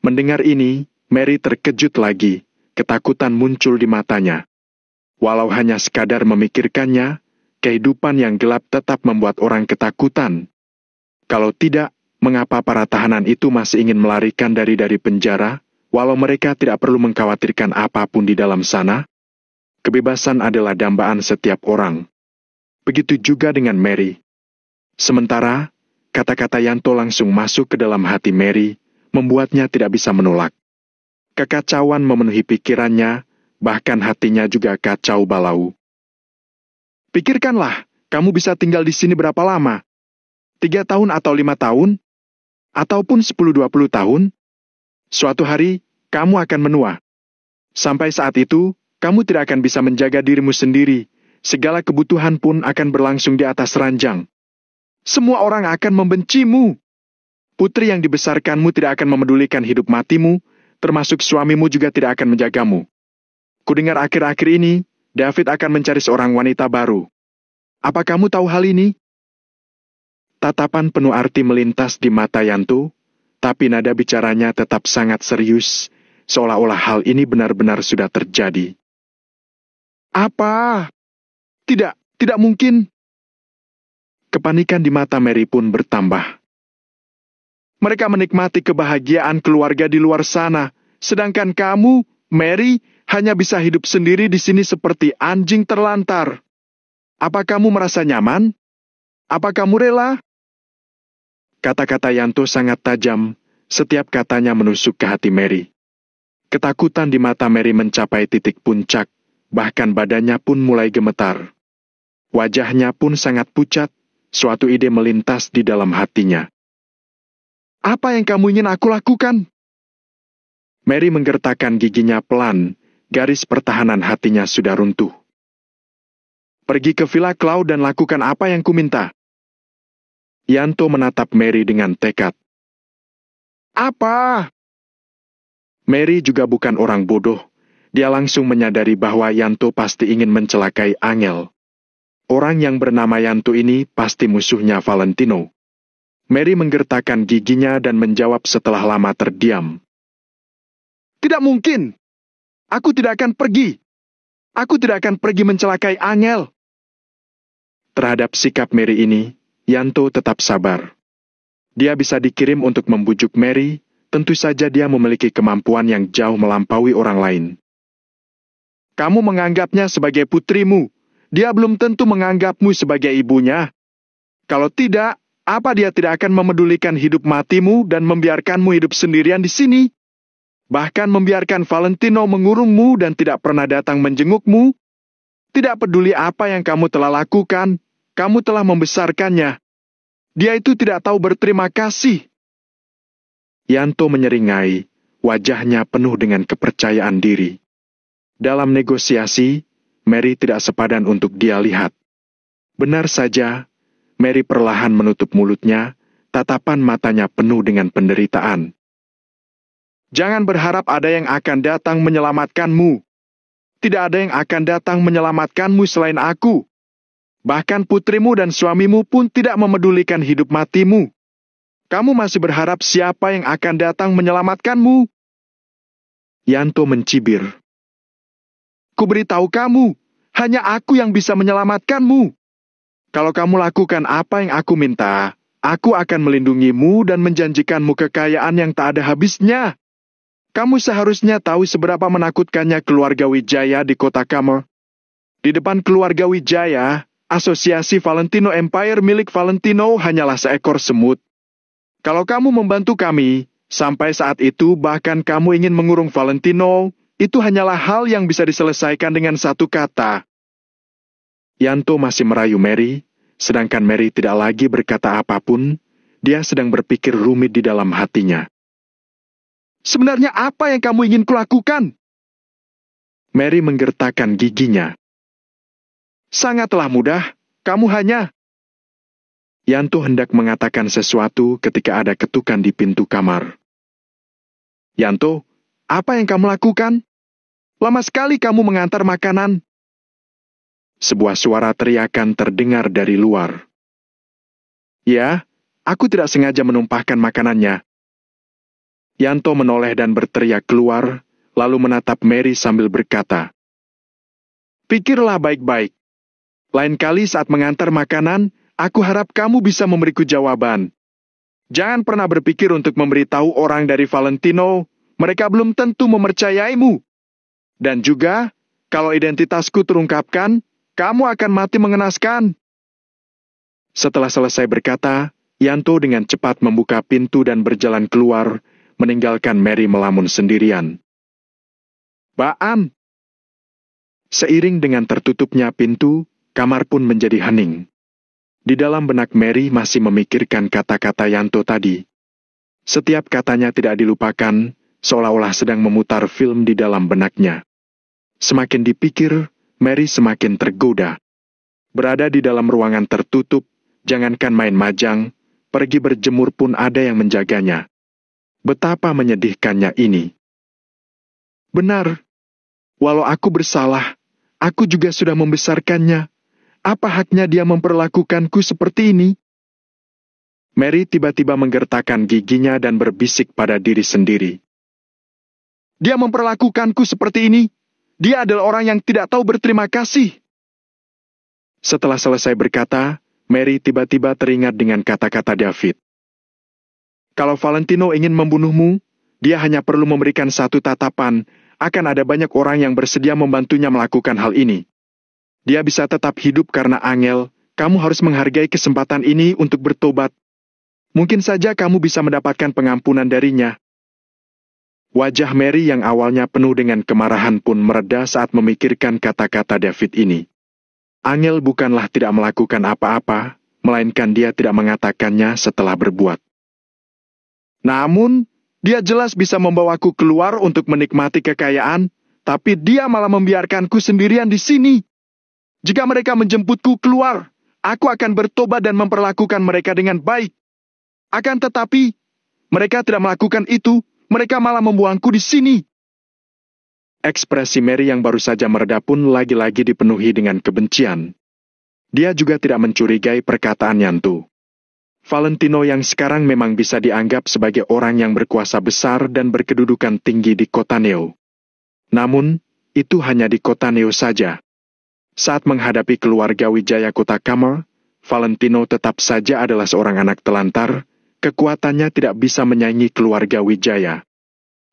Mendengar ini, Mary terkejut lagi, ketakutan muncul di matanya. Walau hanya sekadar memikirkannya, kehidupan yang gelap tetap membuat orang ketakutan. Kalau tidak, mengapa para tahanan itu masih ingin melarikan dari penjara, walau mereka tidak perlu mengkhawatirkan apapun di dalam sana? Kebebasan adalah dambaan setiap orang. Begitu juga dengan Mary. Sementara, kata-kata Yanto langsung masuk ke dalam hati Mary, membuatnya tidak bisa menolak. Kekacauan memenuhi pikirannya, bahkan hatinya juga kacau balau. Pikirkanlah, kamu bisa tinggal di sini berapa lama? 3 tahun atau 5 tahun? Ataupun 10-20 tahun? Suatu hari, kamu akan menua. Sampai saat itu, kamu tidak akan bisa menjaga dirimu sendiri. Segala kebutuhan pun akan berlangsung di atas ranjang. Semua orang akan membencimu. Putri yang dibesarkanmu tidak akan memedulikan hidup matimu, termasuk suamimu juga tidak akan menjagamu. Kudengar akhir-akhir ini, David akan mencari seorang wanita baru. Apa kamu tahu hal ini? Tatapan penuh arti melintas di mata Yanto, tapi nada bicaranya tetap sangat serius, seolah-olah hal ini benar-benar sudah terjadi. Apa? Tidak mungkin. Kepanikan di mata Mary pun bertambah. Mereka menikmati kebahagiaan keluarga di luar sana, sedangkan kamu, Mary, hanya bisa hidup sendiri di sini seperti anjing terlantar. Apa kamu merasa nyaman? Apa kamu rela? Kata-kata Yanto sangat tajam, setiap katanya menusuk ke hati Mary. Ketakutan di mata Mary mencapai titik puncak, bahkan badannya pun mulai gemetar. Wajahnya pun sangat pucat, suatu ide melintas di dalam hatinya. Apa yang kamu ingin aku lakukan? Mary menggertakkan giginya pelan, garis pertahanan hatinya sudah runtuh. Pergi ke Villa Cloud dan lakukan apa yang kuminta. Yanto menatap Mary dengan tekad. Apa? Mary juga bukan orang bodoh. Dia langsung menyadari bahwa Yanto pasti ingin mencelakai Angel. Orang yang bernama Yanto ini pasti musuhnya Valentino. Mary menggertakkan giginya dan menjawab setelah lama terdiam. Tidak mungkin. Aku tidak akan pergi. Aku tidak akan pergi mencelakai Angel. Terhadap sikap Mary ini, Yanto tetap sabar. Dia bisa dikirim untuk membujuk Mary, tentu saja dia memiliki kemampuan yang jauh melampaui orang lain. Kamu menganggapnya sebagai putrimu, dia belum tentu menganggapmu sebagai ibunya. Kalau tidak, apa dia tidak akan memedulikan hidup matimu dan membiarkanmu hidup sendirian di sini? Bahkan membiarkan Valentino mengurungmu dan tidak pernah datang menjengukmu? Tidak peduli apa yang kamu telah lakukan, kamu telah membesarkannya. Dia itu tidak tahu berterima kasih. Yanto menyeringai, wajahnya penuh dengan kepercayaan diri. Dalam negosiasi, Mary tidak sepadan untuk dia lihat. Benar saja, Mary perlahan menutup mulutnya, tatapan matanya penuh dengan penderitaan. Jangan berharap ada yang akan datang menyelamatkanmu. Tidak ada yang akan datang menyelamatkanmu selain aku. Bahkan putrimu dan suamimu pun tidak memedulikan hidup matimu. Kamu masih berharap siapa yang akan datang menyelamatkanmu? Yanto mencibir. Kuberitahu kamu, hanya aku yang bisa menyelamatkanmu. Kalau kamu lakukan apa yang aku minta, aku akan melindungimu dan menjanjikanmu kekayaan yang tak ada habisnya. Kamu seharusnya tahu seberapa menakutkannya keluarga Wijaya di kota Kamer. Di depan keluarga Wijaya, Asosiasi Valentino Empire milik Valentino hanyalah seekor semut. Kalau kamu membantu kami, sampai saat itu bahkan kamu ingin mengurung Valentino, itu hanyalah hal yang bisa diselesaikan dengan satu kata. Yanto masih merayu Mary, sedangkan Mary tidak lagi berkata apapun, dia sedang berpikir rumit di dalam hatinya. Sebenarnya apa yang kamu ingin kulakukan? Mary menggertakkan giginya. Sangatlah mudah, kamu hanya... Yanto hendak mengatakan sesuatu ketika ada ketukan di pintu kamar. Yanto, apa yang kamu lakukan? Lama sekali kamu mengantar makanan. Sebuah suara teriakan terdengar dari luar. Ya, aku tidak sengaja menumpahkan makanannya. Yanto menoleh dan berteriak keluar, lalu menatap Mary sambil berkata, pikirlah baik-baik. Lain kali saat mengantar makanan, aku harap kamu bisa memberiku jawaban. Jangan pernah berpikir untuk memberitahu orang dari Valentino, mereka belum tentu mempercayaimu. Dan juga, kalau identitasku terungkapkan, kamu akan mati mengenaskan. Setelah selesai berkata, Yanto dengan cepat membuka pintu dan berjalan keluar, meninggalkan Mary melamun sendirian. Baan! Seiring dengan tertutupnya pintu, kamar pun menjadi hening. Di dalam benak Mary masih memikirkan kata-kata Yanto tadi. Setiap katanya tidak dilupakan, seolah-olah sedang memutar film di dalam benaknya. Semakin dipikir, Mary semakin tergoda. Berada di dalam ruangan tertutup, jangankan main majang, pergi berjemur pun ada yang menjaganya. Betapa menyedihkannya ini. Benar, walau aku bersalah, aku juga sudah membesarkannya. Apa haknya dia memperlakukanku seperti ini? Mary tiba-tiba menggertakkan giginya dan berbisik pada diri sendiri. Dia memperlakukanku seperti ini. Dia adalah orang yang tidak tahu berterima kasih. Setelah selesai berkata, Mary tiba-tiba teringat dengan kata-kata David. Kalau Valentino ingin membunuhmu, dia hanya perlu memberikan satu tatapan, akan ada banyak orang yang bersedia membantunya melakukan hal ini. Dia bisa tetap hidup karena Angel, kamu harus menghargai kesempatan ini untuk bertobat. Mungkin saja kamu bisa mendapatkan pengampunan darinya." Wajah Mary yang awalnya penuh dengan kemarahan pun mereda saat memikirkan kata-kata David ini. Angel bukanlah tidak melakukan apa-apa, melainkan dia tidak mengatakannya setelah berbuat. Namun, dia jelas bisa membawaku keluar untuk menikmati kekayaan, tapi dia malah membiarkanku sendirian di sini. Jika mereka menjemputku keluar, aku akan bertobat dan memperlakukan mereka dengan baik. Akan tetapi, mereka tidak melakukan itu, mereka malah membuangku di sini. Ekspresi Mary yang baru saja mereda pun lagi-lagi dipenuhi dengan kebencian. Dia juga tidak mencurigai perkataan Nyantu. Valentino yang sekarang memang bisa dianggap sebagai orang yang berkuasa besar dan berkedudukan tinggi di kota Neo. Namun, itu hanya di kota Neo saja. Saat menghadapi keluarga Wijaya kota Kamal, Valentino tetap saja adalah seorang anak telantar, kekuatannya tidak bisa menyaingi keluarga Wijaya.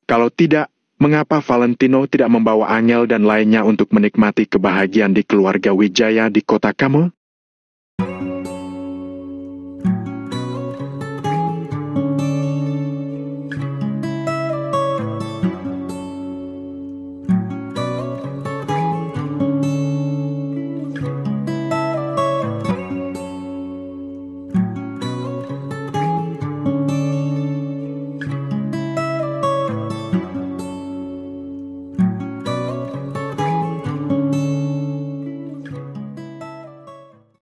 Kalau tidak, mengapa Valentino tidak membawa Angel dan lainnya untuk menikmati kebahagiaan di keluarga Wijaya di kota Kamal?